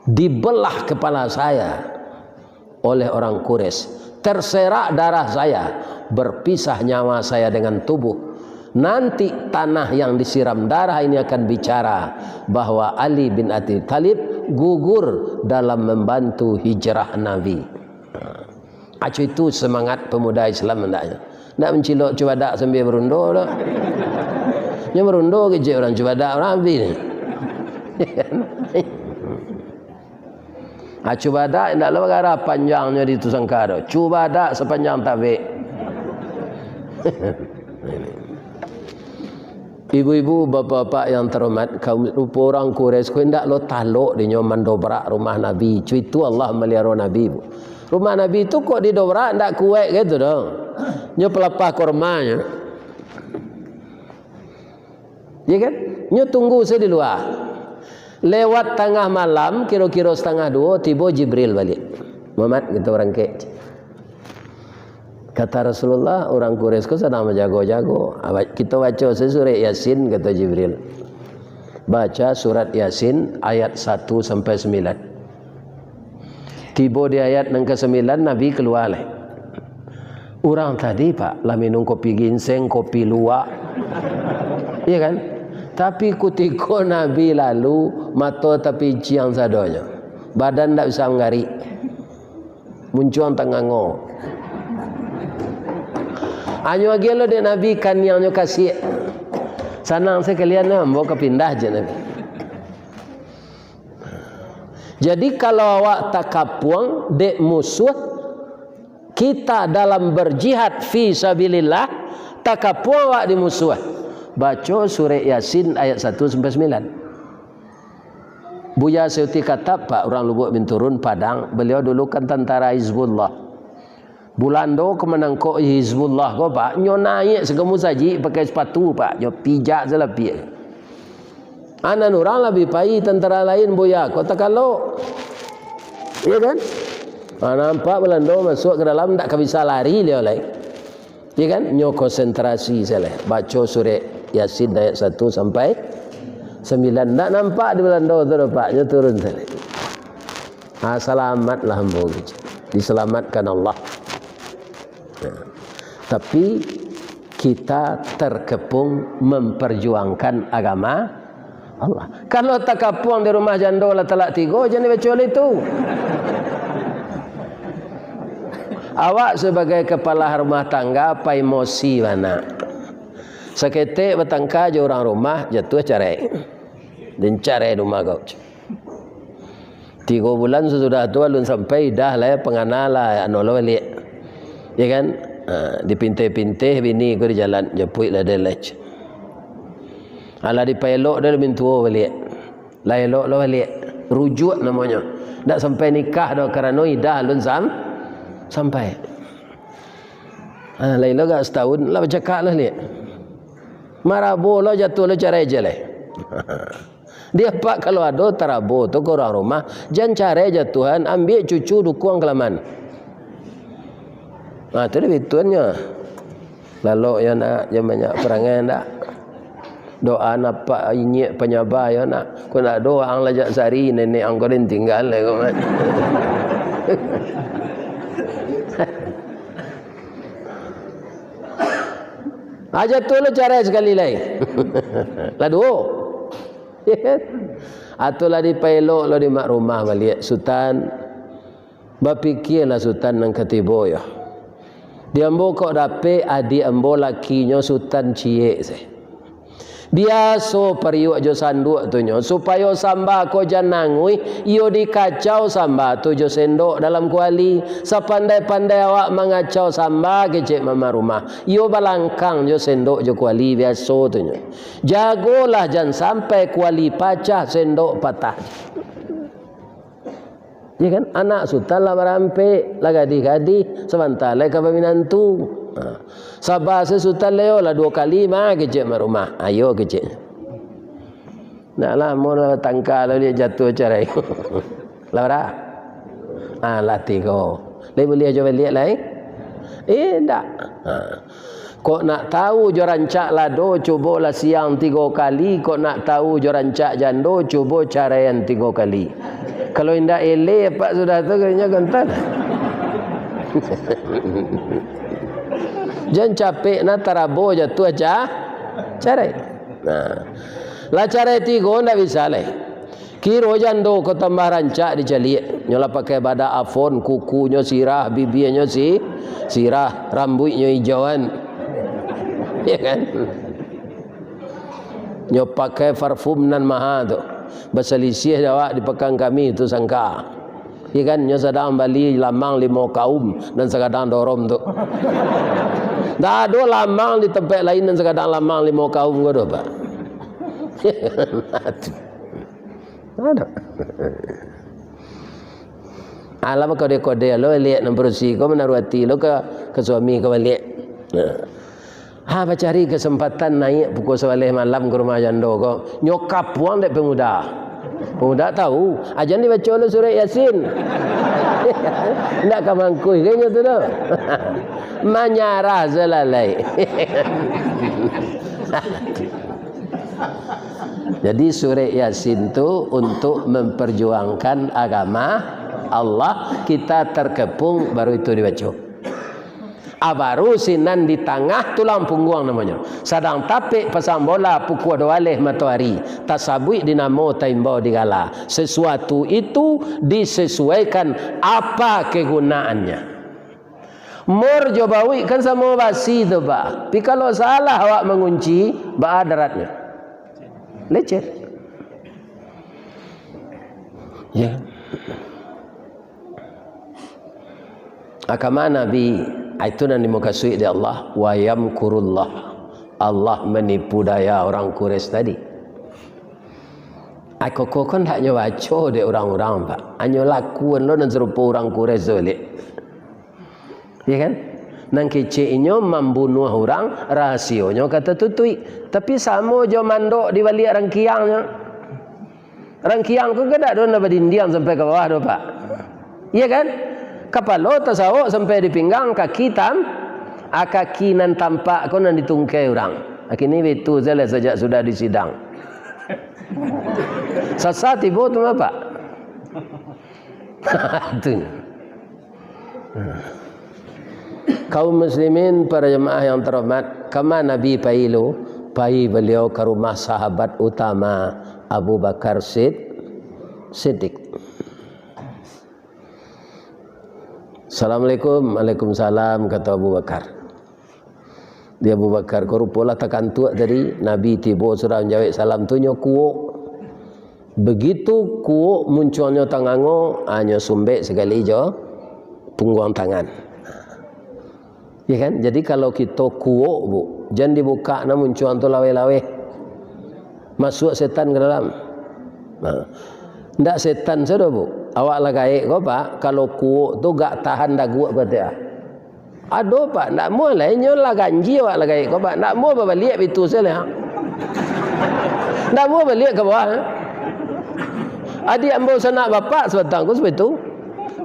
A: dibelah kepala saya oleh orang Quraisy, terserak darah saya, berpisah nyawa saya dengan tubuh. Nanti tanah yang disiram darah ini akan bicara bahwa Ali bin Abi Thalib gugur dalam membantu hijrah Nabi. Acu itu semangat pemuda Islam hendaknya. Nak mencilok cubadak sambil berundo dah. Nya berundo ke orang cubadak orang Nabi ni. Cubadak tidak lah perkara panjangnya di Tusangka dah. Cubadak sepanjang tabik. Ibu-ibu, bapa-bapa yang terhormat, kaum rupa orang Quraisy kau hendak lo taluk di nyoman dobrak rumah Nabi. Itu Allah melihara Nabi. Rumah Nabi itu kok didobrak hendak kuat gitu dong. Nyo pelepah kormanya. Ya kan? Nyo tunggu saya di luar. Lewat tengah malam, kira-kira 1:30, tiba Jibril balik. Muhammad kita orang ke. Kata Rasulullah, orang Quraisy kau sedang menjago-jago. Kita baca surat Yasin, kata Jibril. Baca surat Yasin ayat 1 sampai 9. Tiba di ayat yang ke-9 Nabi keluar lah. Orang tadi Pak lah minum kopi ginseng, kopi luwak. Iya kan? Tapi ketika Nabi lalu mata tapi ciang sadonya. Badan tak bisa menggari. Muncul tangango. Anyo agelo de Nabi kan yang nyo kasih. Sanang sekalian mau kepindah je Nabi. Jadi kalau awak takapuang dek musuh, kita dalam berjihad fi sabilillah, takapuang awak di musuh. Baca surah Yasin ayat 1 sampai 9. Buya Seuti kata Pak orang Lubuk Binturun Padang, beliau dulu kan tentara Hizbullah. Bulando kemenang kok Hizbullah kau Pak, nyo naik segemu saji pakai sepatu Pak, nyo pijak selapi. Anan orang lebih pai tentara lain boya. Kota kalau, iya kan? Nampak Belanda masuk ke dalam tak bisa lari dia oleh, iya kan? Nyo konsentrasi saya baca surah Yasin ayat 1 sampai 9. Tak nampak di Belanda tu Pak, nyo turun tadi. Selamatlah hamba diselamatkan Allah. Nah, tapi kita terkepung memperjuangkan agama Allah. Kalau tak kapuang di rumah janda lah talak 3, jangan baca itu. Awak sebagai kepala rumah tangga apa emosi mana? Seketik bertangka je orang rumah jatuh cerai. Dan cerai rumah kau. 3 bulan sesudah tu alun sampai dah lah penganal lah anolo balik. Ya kan? Dipintih-pintih bini kau di jalan jeput lah delej. Ala di pelok dah lebih tua balik. Lah elok lah balik. Rujuk namanya. Tak sampai nikah dah kerana idah lun sampai. Lah elok gak setahun lah bercakap lah lihat. Marabo lah jatuh lah cara je lah. Dia pak kalau ada tarabo tu ke orang rumah, jangan cara jatuhan ambil cucu dukung kelaman. Tu lebih tuannya. Lalu ya nak dia banyak perangai tak. Doa napa ini penyabar ya nak. Kau nak doa ang lajak sari nenek ang kau tinggal lah kau mat. Aja tu lo cara sekali lain. Lalu. Ya kan? Atulah di pelok lo di mak rumah balik sultan. Berfikirlah sultan nang ketibo ya. Dia ambo kok dapat adik ambo lakinya sultan ciek se. Biasa periuk jo sanduk tu nyo supaya samba ko janangui iyo dikacau samba tu jo sendok dalam kuali sapandai-pandai awak mengacau samba kecek mama rumah iyo balangkang jo sendok jo kuali biasa tu nyo jagolah jangan sampai kuali pecah sendok patah. Ya kan anak sultan lah berampe lah gadi-gadi sebentar lah kabar minantu. Sabar sesultan leo lah 2 kali mah kecek mak rumah. Ayo kecek. Nak lah mau lah tangkal lah dia jatuh cerai. Lah dah. Lah 3. Lai boleh aja balik lah tak. Kok nak tahu jo rancak lado cubalah siang 3 kali, kok nak tahu jo rancak jando cuba caraian 3 kali. Kalau indah ele pak sudah tu kayaknya gantan. Jangan capek nak tarabo jatuh aja carai. Lah carai 3 ndak bisa lah. Kiro jando ko tambah rancak dicali. Nyola pakai bada afon kukunya sirah, bibirnya sirah, rambutnya hijauan. Ya kan? Nyo pakai parfum nan mahal tu. Berselisih awak di pekan kami itu sangka. Ya kan? Nyo sedang bali lamang 5 kaum dan sekadang dorom tu. Dah ada lamang di tempat lain dan sekadang lamang 5 kaum ke apa? Ada. Alam kode-kode lo lihat nombor si kau menaruhati lo ke suami kau balik. Cari kesempatan naik pukul 11 malam ke rumah jando kau. Nyokap puang dek pemuda. Pemuda tahu. Ajan dibaca lo surah Yasin. Nak kamangkui kayaknya tu dah. Menyarah selalai. Jadi surah Yasin tu untuk memperjuangkan agama Allah, kita terkepung baru itu dibaca. Baru sinan di tengah tulang punggung namanya. Sadang tapik pasang bola pukul 2 matahari. Tasabui dinamo taimbau digala. Sesuatu itu disesuaikan apa kegunaannya. Mor jobawi kan sama basi tu ba. Tapi kalau salah awak mengunci, ba daratnya. Lecet. Ya. Agama Nabi itu yang dimukasui di Allah wa yamkurullah. Allah menipu daya orang Quraisy tadi. Aku kan tak nyawa baca de orang-orang pak. Hanya lakuan lo dan serupa orang Quraisy balik. Ya kan? Nang keceknya membunuh orang, rahasionya kata tutui. Tapi sama jo mandok di balik rangkiangnya. Rangkiang tu kada ada nak berdinding sampai ke bawah do pak. Iya kan? Kapalo tasawuk sampai di pinggang kaki kaki nan tampak kau nan ditungkai orang. Kini itu jelas sejak sudah di sidang. Sasa tiba tu apa? Tu. Kaum muslimin para jemaah yang terhormat, kama Nabi pailu pai beliau ke rumah sahabat utama Abu Bakar Siddiq. Assalamualaikum. Waalaikumsalam kata Abu Bakar. Dia Abu Bakar ko rupolah tekan tuak tadi Nabi tiba sudah menjawab salam tu nyo kuok. Begitu kuok munculnya tangango hanya sumbek sekali jo punggung tangan. Ya kan? Jadi kalau kita kuok bu, jangan dibuka na muncul tu lawe-lawe. Masuk setan ke dalam. Ndak setan sudah bu. Awak lagai kau pak, kalau kuok tu gak tahan dagu kau dia. Aduh pak, ndak mau lah nyola ganji awak lagai kau pak, ndak mau balik itu saja. Ndak mau balik ke bawah. Adik ambo sana bapak sebatang kau sebetul.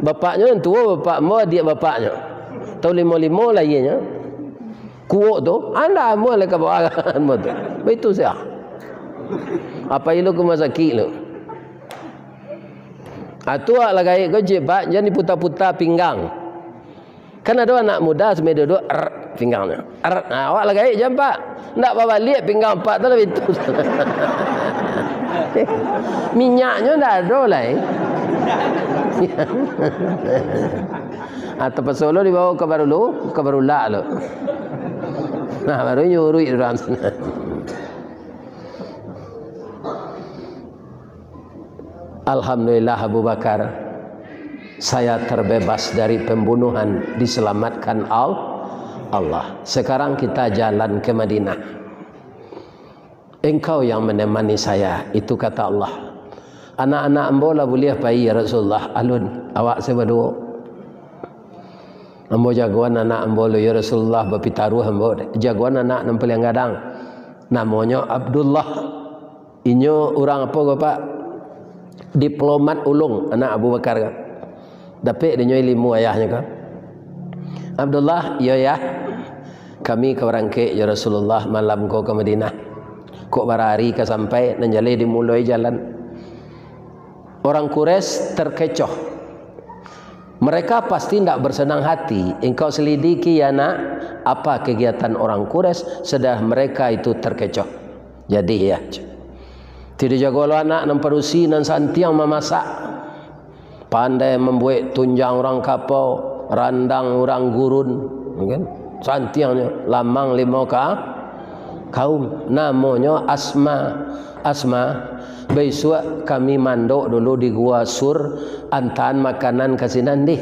A: Bapaknya yang tua, bapak mau adik bapaknya. Tahu 5 lah ianya. Kuok tu, anda mau lah ke bawah kan betul. Betul saja. Apa itu ke masakit lu? Atu lagai kau je pak, jangan diputar-putar pinggang. Kan ada anak muda semeda dua pinggangnya. Awak lagi jam 4. Ndak bawa balik pinggang 4 tu lebih tu. Minyaknya ndak ada lah. Atau pesolo dibawa ke Barulak lo. Nah, baru nyuruh orang sana. Alhamdulillah Abu Bakar, saya terbebas dari pembunuhan, diselamatkan Allah. Sekarang kita jalan ke Madinah. Engkau yang menemani saya, itu kata Allah. Anak-anak ambo lah boleh pai ya Rasulullah. Alun, awak saya berdua. Ambo jagoan anak ambo ya Rasulullah, berpitaruh ambo. Jagoan anak nampil yang gadang. Namanya Abdullah. Inyo orang apa kau Pak? Diplomat ulung anak Abu Bakar kan. Dapat dia ilmu ayahnya kan. Abdullah, ya. Kami ke orang ke ya Rasulullah malam kau ke Madinah. Kok berhari ke sampai dan jali dimulai jalan. Orang Quraisy terkecoh. Mereka pasti tidak bersenang hati. Engkau selidiki ya nak, apa kegiatan orang Quraisy sedang mereka itu terkecoh. Jadi ya, tidak jago anak namperusi nan santiang memasak, pandai membuat tunjang orang kapau, randang orang gurun, kan? Santiangnya lamang lima kaum, namanya Asma. Besok kami mandok dulu di Gua Sur, antaan makanan kasih nandi.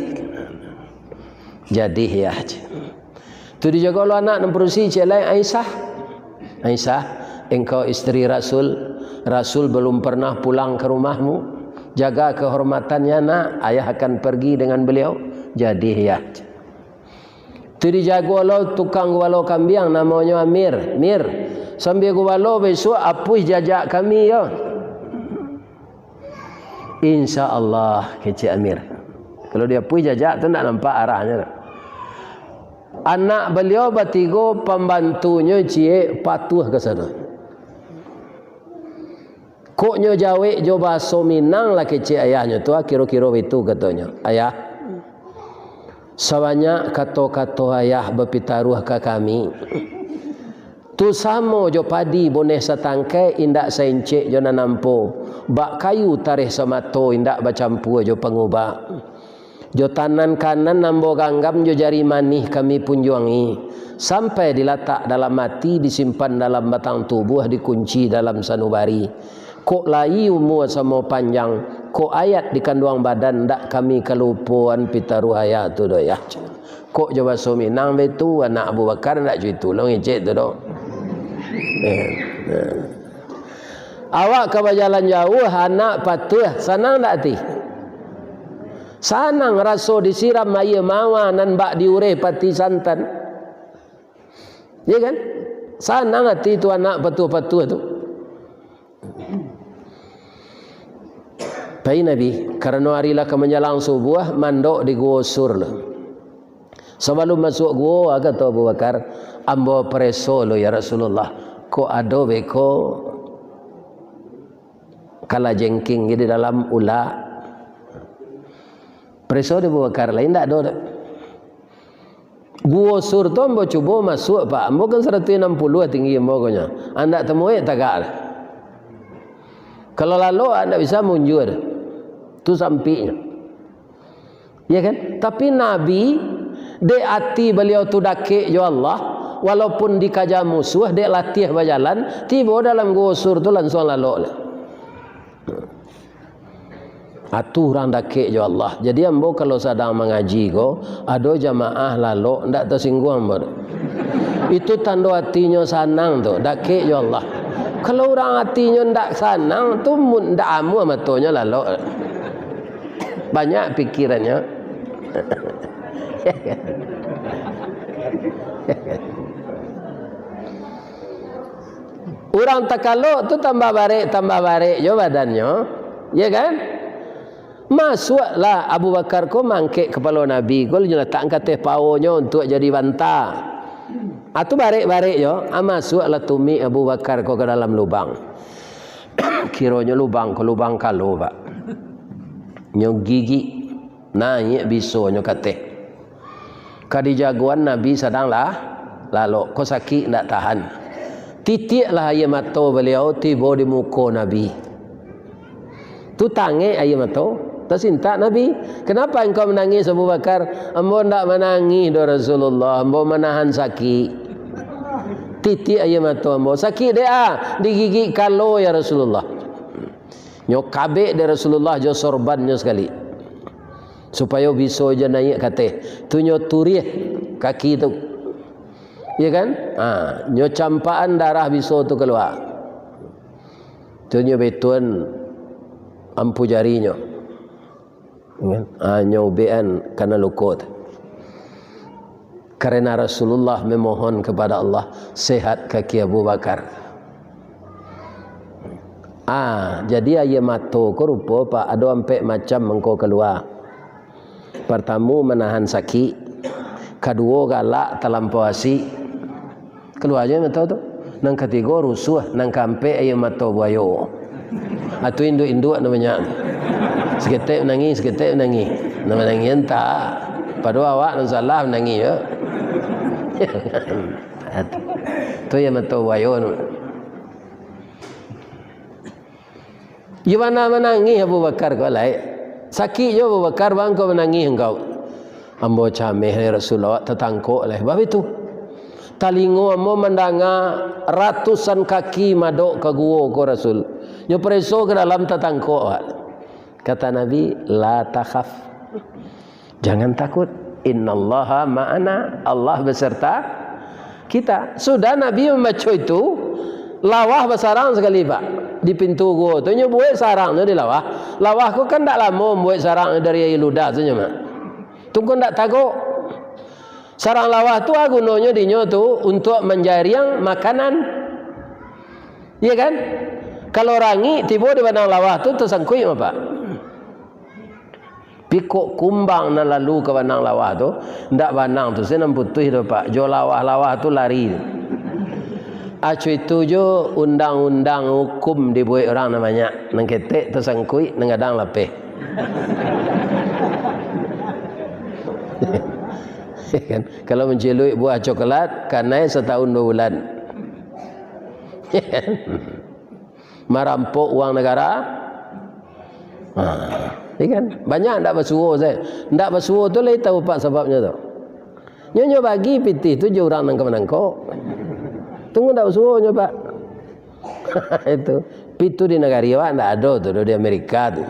A: Jadi ya, tu dijaga oleh anak namperusi celai Aisyah, engkau istri Rasul belum pernah pulang ke rumahmu. Jaga kehormatannya nak, ayah akan pergi dengan beliau. Jadi ya. Tu dijaga oleh tukang walau kambing namanya Mir. Sambil walau besok apuih jajak kami ya. Insya Allah kecik Amir. Kalau dia apuih jajak tu nak nampak arahnya. Anak beliau bertiga pembantunya cie patuh ke sana. Koknya jawek jo bahasa Minang lah kecik ayahnya tu kira-kira itu katanya. Ayah, sebanyak kata-kata ayah berpitaruh ke kami. Tu sama jo padi boneh satangkai indak seincik jo nanampo. Bak kayu tarikh samato indak bacampur jo pengubah. Jo tanan kanan nambo ganggam jo jari manih kami punjuangi. Sampai diletak dalam mati, disimpan dalam batang tubuh, dikunci dalam sanubari. Kok lai umur sama panjang, kok ayat di kandungan badan ndak kami kelupuan pitaruh ayat tu do ya. Kok jawab suami nang betu anak Abu Bakar ndak cuitu long ejek tu do. Awak ke berjalan jauh anak patuh senang tak ti? Sanang raso disiram air mawar nan bak diureh pati santan. Ya kan? Sanang hati tu anak patuh-patuh tu. Pai Nabi karena harilah kemenjelang subuh mandok di Gua Sur lah. Sebelum masuk gua kata Abu Bakar, ambo preso lo ya Rasulullah. Ko ado beko kala jengking di dalam ula. Preso di Abu Bakar lain tak ada. Gua Sur tu ambo cuba masuk Pak. Ambo kan 160 tinggi ambo nya. Anda temui tagak. Kalau lalu anda bisa munjur. Tu sampingnya. Ya kan? Tapi Nabi de ati beliau tu dakik jo Allah. Walaupun dikaja musuh dek latih berjalan, tiba dalam Gua Sur tu langsung lalu. Aturan dakik jo Allah. Jadi ambo kalau sedang mengaji go, ada jamaah lalu ndak tersinggung ambo. Itu tanda hatinya sanang tu, dakik jo Allah. Kalau orang hatinya ndak sanang tu ndak amu matonya lalu. Banyak pikirannya. Orang takaluk tu tambah barik jo badannya, ya kan? Masuklah Abu Bakar ko mangkek kepala Nabi ko letak angkat paonya untuk jadi bantah. Atu barik jo, masuklah tumi Abu Bakar ko ke dalam lubang. Kiranya lubang kalau Pak. Nyo gigi naik biso nyo kate. Kadi jagoan Nabi sedanglah lalu ko sakit ndak tahan. Titiklah air mata beliau tiba di muka Nabi. Tu tangis air mata, tersintak Nabi. Kenapa engkau menangis Abu Bakar? Ambo ndak menangis do Rasulullah, ambo menahan sakit. Titik air mata ambo. Sakit dia digigit kalo ya Rasulullah. Nyo kabek de Rasulullah jo sorbannya sekali. Supaya bisa je naik kate. Tu nyo turih kaki tu. Ya kan? Nyo campaan darah bisa tu keluar. Tu nyo betuan ampu jarinya. Nyo bean kana lukut. Karena Rasulullah memohon kepada Allah sehat kaki Abu Bakar. Jadi air mata ko rupa pak ada ampe macam mengko keluar. Pertama menahan sakit, kedua galak terlampau asik. Keluar aja mata tu. Nang ketiga rusuh, nang kampe air mata buaya. Atu induk-induk namanya. Seketik menangis, seketik menangis. Nama nangis entah. Padahal awak nang salah menangis ya. Tu air mata buaya. Gimana menangis Abu Bakar kau lain? Sakit je Abu Bakar bang kau menangis engkau. Ambo cameh Rasulullah tertangkuk lah. Sebab itu talingo ambo mendengar ratusan kaki madok ke gua ko Rasul. Nyo preso ke dalam tertangkuk. Kata Nabi, la takhaf. Jangan takut. Innallaha ma'ana. Allah beserta kita. Sudah Nabi membaca itu, lawah bersarang sekali pak di pintu gua tu nyo buat sarang tu di lawah. Lawah ku kan tak lama buat sarang dari air ludah tu nyo mak. Tu kan tak takut. Sarang lawah tu gunanya dinyo tu untuk menjaring makanan. Iya kan? Kalau rangi tiba di benang lawah tu tersangkut apa? Pikuk kumbang na lalu ke benang lawah tu, ndak benang tu senam putih tu pak. Jo lawah-lawah tu lari. Acu itu jo undang-undang hukum dibuat orang namanya. Nang ketek tersangkut, nang gadang lapeh. Kan? Kalau menceluk buah coklat, karena setahun 2 bulan. Merampok uang negara. Kan? Banyak tak bersuruh saya. Tak bersuruh tu lah tahu pak sebabnya tu. Nyo bagi pitih tu je orang nang kemenangkok. Tunggu tak bersuruh nyo pak. Itu pitu di negara awak tak ada tu di Amerika tu.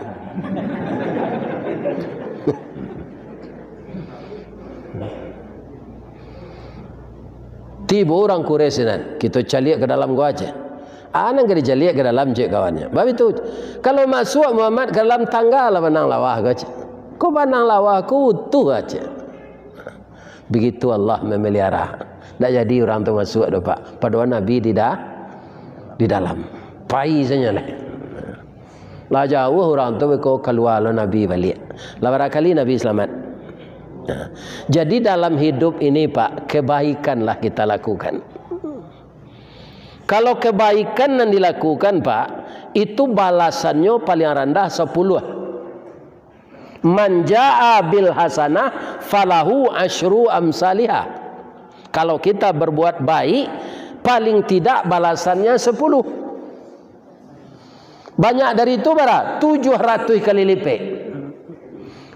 A: Tiba orang Quraisy nan, kita caliak ke dalam gua aja. Anak kena caliak ke dalam je kawannya. Sebab itu kalau masuk Muhammad ke dalam tangga lah benang lawah aja. Kau benang lawah ku utuh aja. Begitu Allah memelihara. Tak jadi orang tu masuk dah pak. Padahal Nabi di dalam. Pai saja lah. Lah jauh orang tu kau keluar lo Nabi balik. Lah barangkali Nabi selamat. Jadi dalam hidup ini pak, kebaikanlah kita lakukan. Kalau kebaikan yang dilakukan pak, itu balasannya paling rendah 10. Man jaa bil hasanah falahu asyru amsalihah. Kalau kita berbuat baik, paling tidak balasannya 10. Banyak dari itu berapa? 700 kali lipat.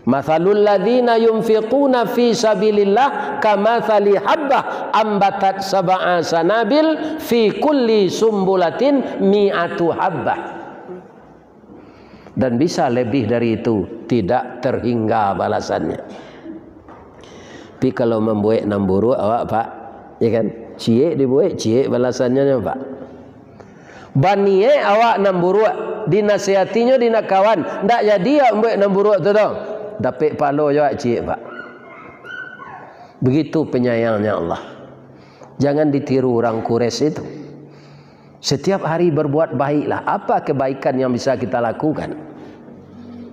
A: Mathalul ladzina yunfiquna fi sabilillah kamathali habbah ambatat sab'a sanabil fi kulli sumbulatin mi'atu habbah. Dan bisa lebih dari itu, tidak terhingga balasannya. Tapi kalau membuat 6 buruk awak pak, ya kan? Ciek dibuat, ciek balasannya pak. Banie awak 6 buruk, dinasihatinya dinak kawan, ndak jadi awak buat 6 buruk tu dong. Dapat palo juga cik pak. Begitu penyayangnya Allah. Jangan ditiru orang Quraisy itu. Setiap hari berbuat baiklah. Apa kebaikan yang bisa kita lakukan?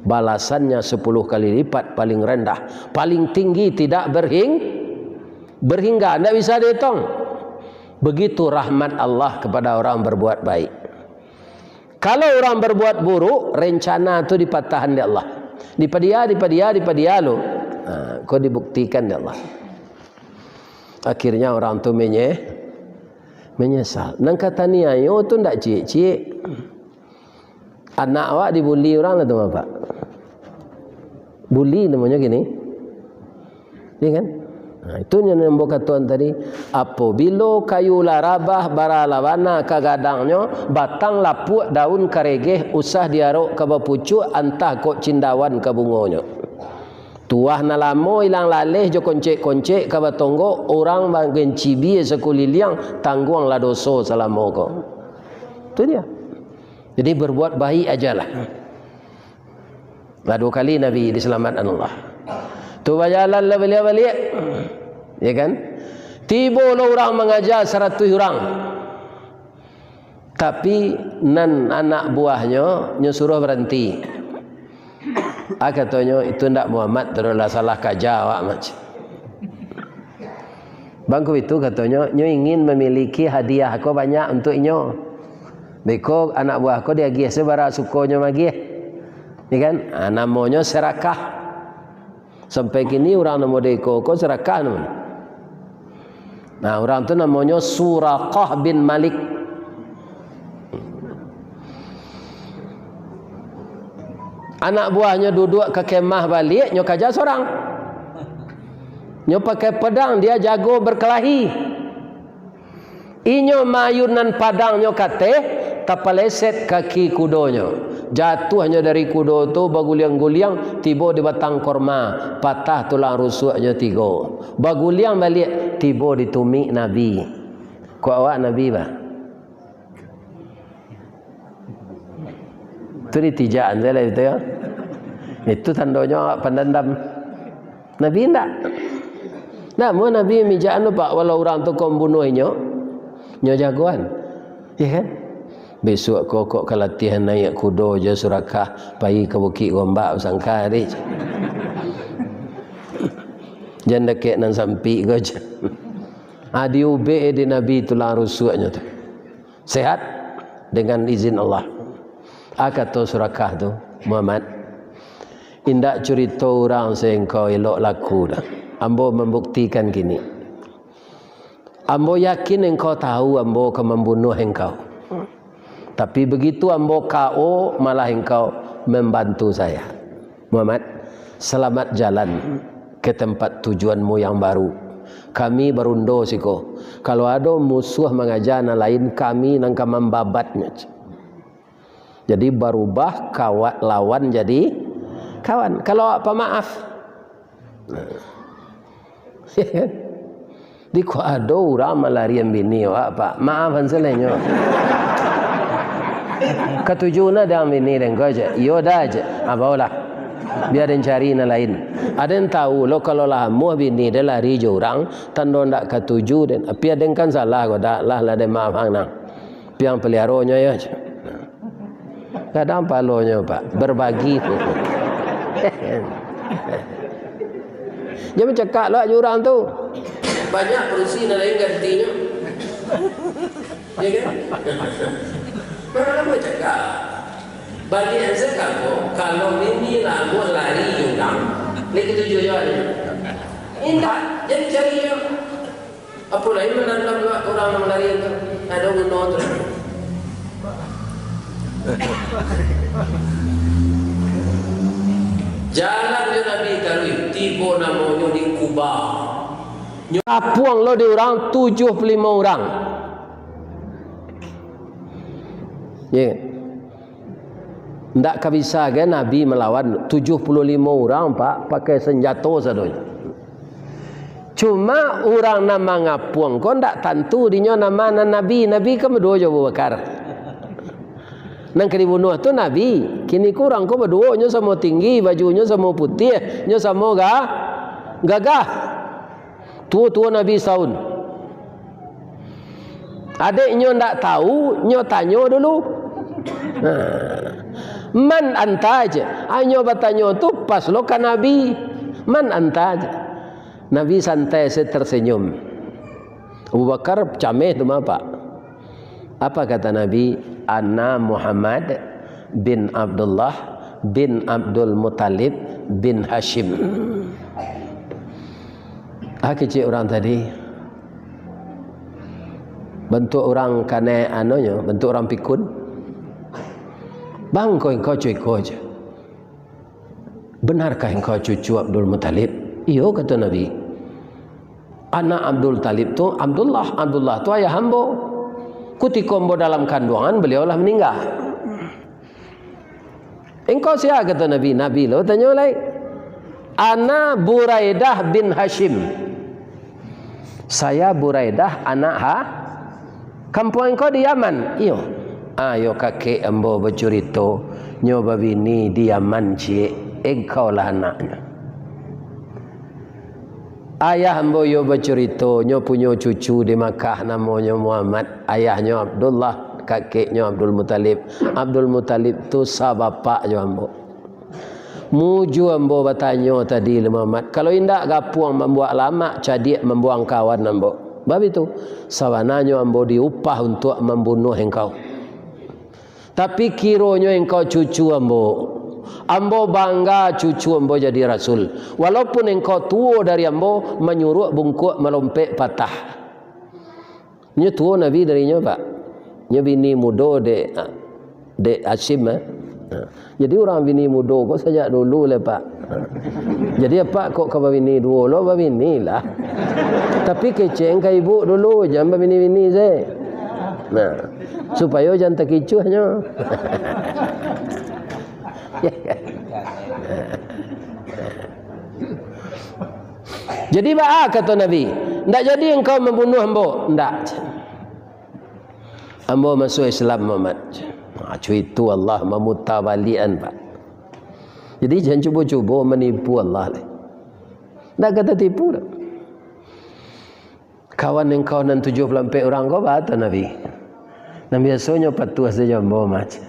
A: Balasannya 10 kali lipat paling rendah. Paling tinggi tidak berhingga. Tidak bisa dihitung. Begitu rahmat Allah kepada orang berbuat baik. Kalau orang berbuat buruk, rencana itu dipatahan oleh Allah. Dipadia lo. Kau dibuktikan ya Allah. Akhirnya orang tu menyesal. Nang kata ni ayo tu ndak cik-cik. Anak awak dibuli orang lah tu apa? Bully namanya gini. Ya kan? Nah, itu yang membuat Tuhan tadi. Apabila kayu larabah baralawana kagadangnya batang lapuk daun karegeh usah diarok ke bapucuk antah kok cindawan ke bungonya. Tuah na lamo ilang laleh jo koncek-koncek ka batonggo orang bagen cibi sekuliliang tangguang la doso selamo ko. Itu dia. Jadi berbuat baik ajalah. Dua kali Nabi diselamatkan Allah. Tu bajalan lah balik-balik. Ya kan? Tiba lah orang mengajar 100 orang. Tapi nan anak buahnya nyuruh berhenti. Katanya itu ndak Muhammad terulah salah kaja awak macam. Bangku itu katanya nyo ingin memiliki hadiah aku banyak untuk nyo. Beko anak buah aku dia gih sebara sukonya magi. Ya kan? Namanya serakah. Sampai kini orang nama deko ko serakah namanya. Nah, orang tu namanya Suraqah bin Malik. Anak buahnya duduk ke kemah balik, nyo kaja seorang. Nyo pakai pedang, dia jago berkelahi. Inyo mayunan padang nyo kate, tapaleset kaki kudonya. Jatuhnya dari kudo tu baguliang-guliang tiba di batang korma, patah tulang rusuknya 3. Baguliang balik tiba di tumik Nabi. Ku awak Nabi bah. Itu ditijaan saya lah itu ya. Itu tandanya awak pendendam. Nabi enggak. Namun Nabi mijaan pak walau orang tu kau bunuhnya, nyo jagoan. Ya kan? Besok kok kelatihan naik kudo je Surakah pergi ke Bukit Gombak sangka ni. Jangan dekat nan sampi ke je. Adi ube di Nabi tulang rusuknya tu. Sehat dengan izin Allah. Kata Surakah tu Muhammad, indak cerita orang sengkau elok laku dah. Ambo membuktikan gini. Ambo yakin engkau tahu ambo akan membunuh engkau. Tapi begitu ambo KO malah engkau membantu saya. Muhammad, selamat jalan ke tempat tujuanmu yang baru. Kami berundo siko. Kalau ada musuh mengajar lain kami nangka membabatnya. Jadi berubah kawan lawan jadi kawan. Kalau apa maaf. Di ko ada orang malarian bini apa maafan selenya. Ketujuhnya dah bini dan kau je. Yo dah je. Apalah. Biar dia cari yang lain. Ada yang tahu lo kalau lah muah bini dia lari je orang tanda ndak ketujuh dan tapi ada kan salah kau dak lah dia maaf hang nang. Piang peliharonya ya. Kadang palonya pak berbagi. Dia mencakap lah jurang tu. Banyak perusi lain gantinya. Ya kan? Berapa cakap? Bagi Anza kamu, kalau ini lagu lari jurang, lagi tujuh jalan. Indah, jadi cari je. Apa lain menanam orang melari itu? Ada guna tu. Jalan dia Nabi Karui tiba namanya di Kuba. Nyapuang lo di orang 75 orang. Ya. Ndak bisa kan Nabi melawan 75 orang pak pakai senjata sadonya. Cuma orang nama ngapuang kau ndak tentu dinya nama Nabi. Nabi kan berdua je Abu Bakar. Nang dibunuh tu Nabi. Kini kurang kau berdua nya sama tinggi, bajunya sama putih, nya sama gagah. Tua-tua Nabi setahun. Adiknya ndak tahu, nya tanya dulu. Man anta aja. Anyo bertanya tu pas lo kan Nabi. Man anta aja. Nabi santai tersenyum. Abu Bakar cameh tu apa? Apa kata Nabi? Ana Muhammad bin Abdullah bin Abdul Muttalib bin Hashim. Kecil orang tadi bentuk orang kane anonya, bentuk orang pikun. Bang engkau cucu aja. Benarkah engkau cucu Abdul Muttalib? Iyo kata Nabi. Anak Abdul Talib tu Abdullah tu ayah hamba. Ketika hamba dalam kandungan beliaulah meninggal. Engkau siapa kata Nabi? Nabi lo tanya lagi. Ana Buraidah bin Hashim. Saya Buraidah anak kampung engkau di Yaman. Iyo. Ayo kakek ambo bercerita nyoba bini di Yaman cik, engkau lah anaknya. Ayah ambo yo bercerita nyo punya cucu di Makkah namanya Muhammad, ayahnya Abdullah, kakeknya Abdul Muttalib. Abdul Muttalib tu sah bapak jo ambo. Muju ambo bertanya tadi Muhammad, kalau indak gapuang membuat lama cadik membuang kawan ambo. Bab itu sawananya ambo diupah untuk membunuh engkau. Tapi kiranya engkau cucu ambo. Ambo bangga cucu ambo jadi rasul. Walaupun engkau tua dari ambo, menyuruh bungkuk melompek patah. Nya tua Nabi darinya pak. Nya bini muda dek Hashim. Jadi orang bini muda kok sejak dulu le pak. Jadi apa kok kau bini dua lo bini lah. Tapi keceng ke ibu dulu, jangan bini saya. Nah, supaya jangan terkicuhnya. Jadi apa kata Nabi? Tidak jadi engkau membunuh ambo. Tidak. Ambo masuk Islam Muhammad. Itu Allah memutabalian pak. Jadi jangan cuba-cuba menipu Allah. Tak kata tipu tak. Kawan engkau nan 74 orang kau kata Nabi. Nabi biasanya patuh saja ambo macam.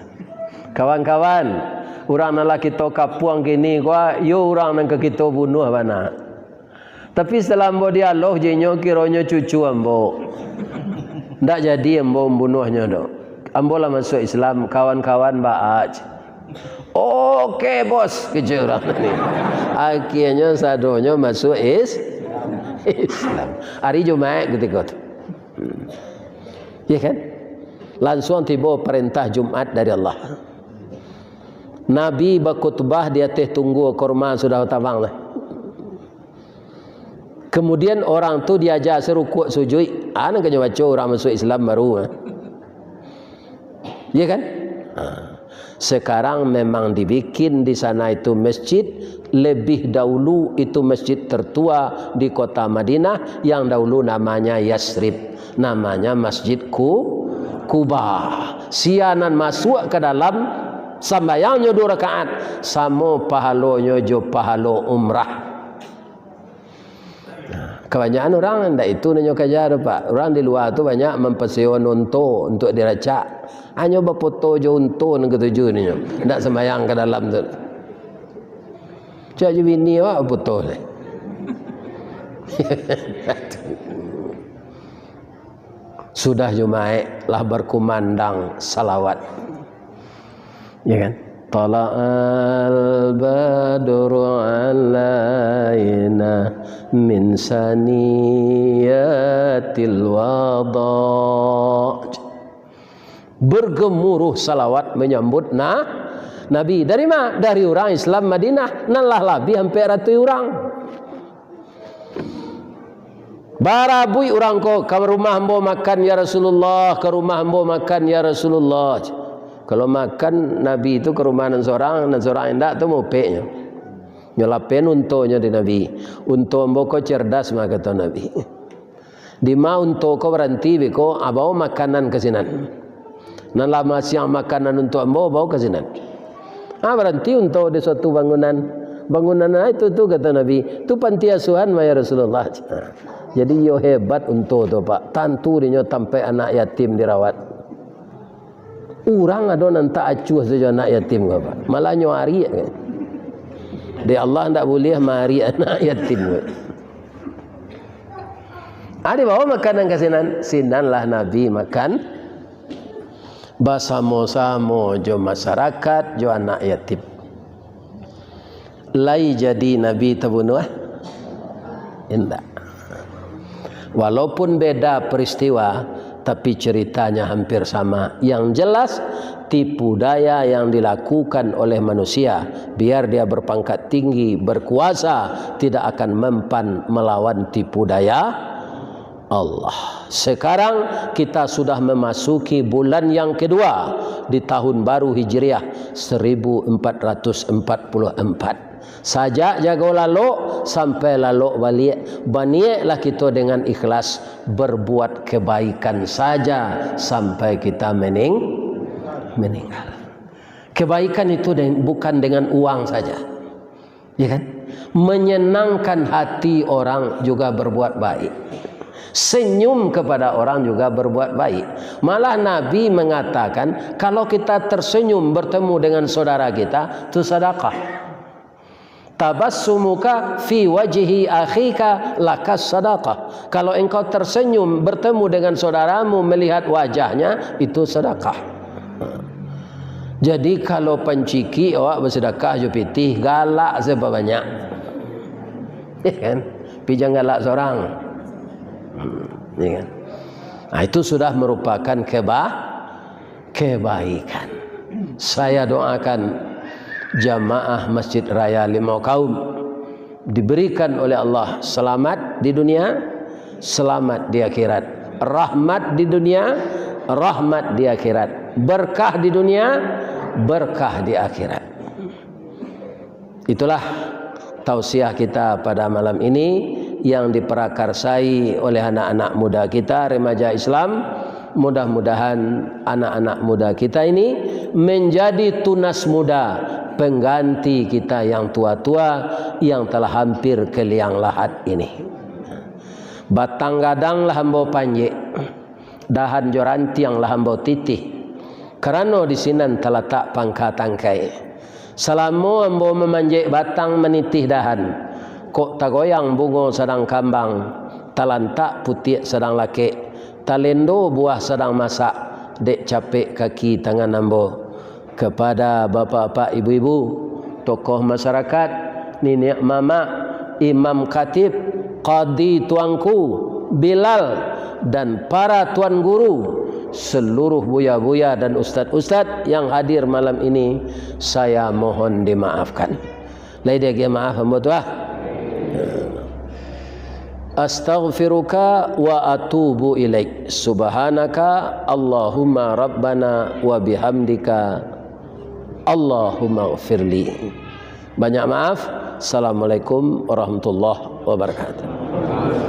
A: Kawan-kawan, orang nak kita kapuang gini kau, yo orang nak kita bunuh mana. Tapi setelah ambo dialog jenyo kironyo cucu ambo. Tak jadi ambo membunuhnya dok. Ambo lah masuk Islam, kawan-kawan baaj. Okey bos, kerja orang ni. Akhirnya sadonya masuk Islam. Hari Jumaat ketika tu. Ya kan? Langsung tiba perintah Jumat dari Allah. Nabi berkhutbah di atas tunggu kurma sudah tabang lah. Kemudian orang tu diajar serukuk sujud. Anak kena baca orang masuk Islam baru. Ya kan? Sekarang memang dibikin di sana itu masjid. Lebih dahulu itu masjid tertua di kota Madinah yang dahulu namanya Yasrib. Namanya Masjid Quba. Sianan masuk ke dalam sembahyangnya 2 rakaat sama pahalanya jo pahalo umrah. Kebanyakan orang ndak itu nanya kejar pak. Orang di luar tu banyak mempersewa unta untuk diracak. Hanya berfoto jo unta nang ketujuh ni. Ndak sembahyang ke dalam tu. Cak je bini awak foto ni. Sudah Jumaat lah berkumandang salawat. Ya kan? Tala'al badru alaina min saniyatil wada'. Bergemuruh salawat menyambut Nabi. Dari mana? Dari orang Islam Madinah. Nalah lebih hampir 100 orang. Barabui orang ko ke rumah hamba makan ya Rasulullah, ke rumah hamba makan ya Rasulullah. Kalau makan Nabi itu ke rumah nan seorang endak tu mau peknya. Nyolapen untonya di Nabi. Unto hamba ko cerdas mah kata Nabi. Di ma unto ko berhenti beko abau makanan ke sinan. Nan lama siang makanan untuk hamba bau ke sinan. Berhenti untuk di suatu bangunan. Bangunan itu kata Nabi, tu panti asuhan ya Rasulullah. Jadi yo hebat untuk tu pak. Tantu dia sampai anak yatim dirawat. Orang ada nan tak acuh saja anak yatim ke pak. Malah nyuari kan. Dia Allah tak boleh mari anak yatim. Ada bawa makanan ke sinan lah Nabi makan. Bersama-sama jo masyarakat jo anak yatim. Lai jadi Nabi terbunuh? Tidak. Walaupun beda peristiwa, tapi ceritanya hampir sama. Yang jelas tipu daya yang dilakukan oleh manusia biar dia berpangkat tinggi, berkuasa, tidak akan mempan melawan tipu daya Allah. Sekarang kita sudah memasuki bulan yang kedua di tahun baru Hijriah 1444. Sajak jago lalu sampai lalu balik, baniaklah kita dengan ikhlas berbuat kebaikan saja sampai kita meninggal. Kebaikan itu bukan dengan uang saja, ya kan? Menyenangkan hati orang juga berbuat baik. Senyum kepada orang juga berbuat baik. Malah Nabi mengatakan kalau kita tersenyum bertemu dengan saudara kita, itu sedekah. Tabassumuka fi wajhi akhika lakas sadaqah. Kalau engkau tersenyum bertemu dengan saudaramu melihat wajahnya, itu sedekah. Jadi kalau penciki awak bersedekah jo pitih galak sebanyak. Ya kan? Pijang galak seorang. Ya kan? Nah, itu sudah merupakan kebaikan. Saya doakan jamaah Masjid Raya Limau Kaum diberikan oleh Allah selamat di dunia, selamat di akhirat, rahmat di dunia, rahmat di akhirat, berkah di dunia, berkah di akhirat. Itulah tausiah kita pada malam ini yang diprakarsai oleh anak-anak muda kita, remaja Islam. Mudah-mudahan anak-anak muda kita ini menjadi tunas muda, pengganti kita yang tua-tua yang telah hampir ke liang lahat ini. Batang gadang lah hambau panjek, dahan joranti yang lah hambau titih. Kerana di sinan terletak pangkat tangkai. Selama hambau memanjek batang menitih dahan, kok tagoyang bungo sedang kambang, talantak putih sedang laki, talendo buah sedang masak, dek capek kaki tangan ambo. Kepada bapa-bapa, ibu-ibu, tokoh masyarakat, nenek mama, imam khatib, qadi tuanku, Bilal, dan para tuan guru, seluruh buya-buya dan ustaz-ustaz yang hadir malam ini, saya mohon dimaafkan. Lain dia maaf hamba tuah. Astaghfiruka wa atubu ilaik. Subhanaka Allahumma rabbana wa bihamdika Allahumma ghfirli. Banyak maaf. Assalamualaikum warahmatullahi wabarakatuh.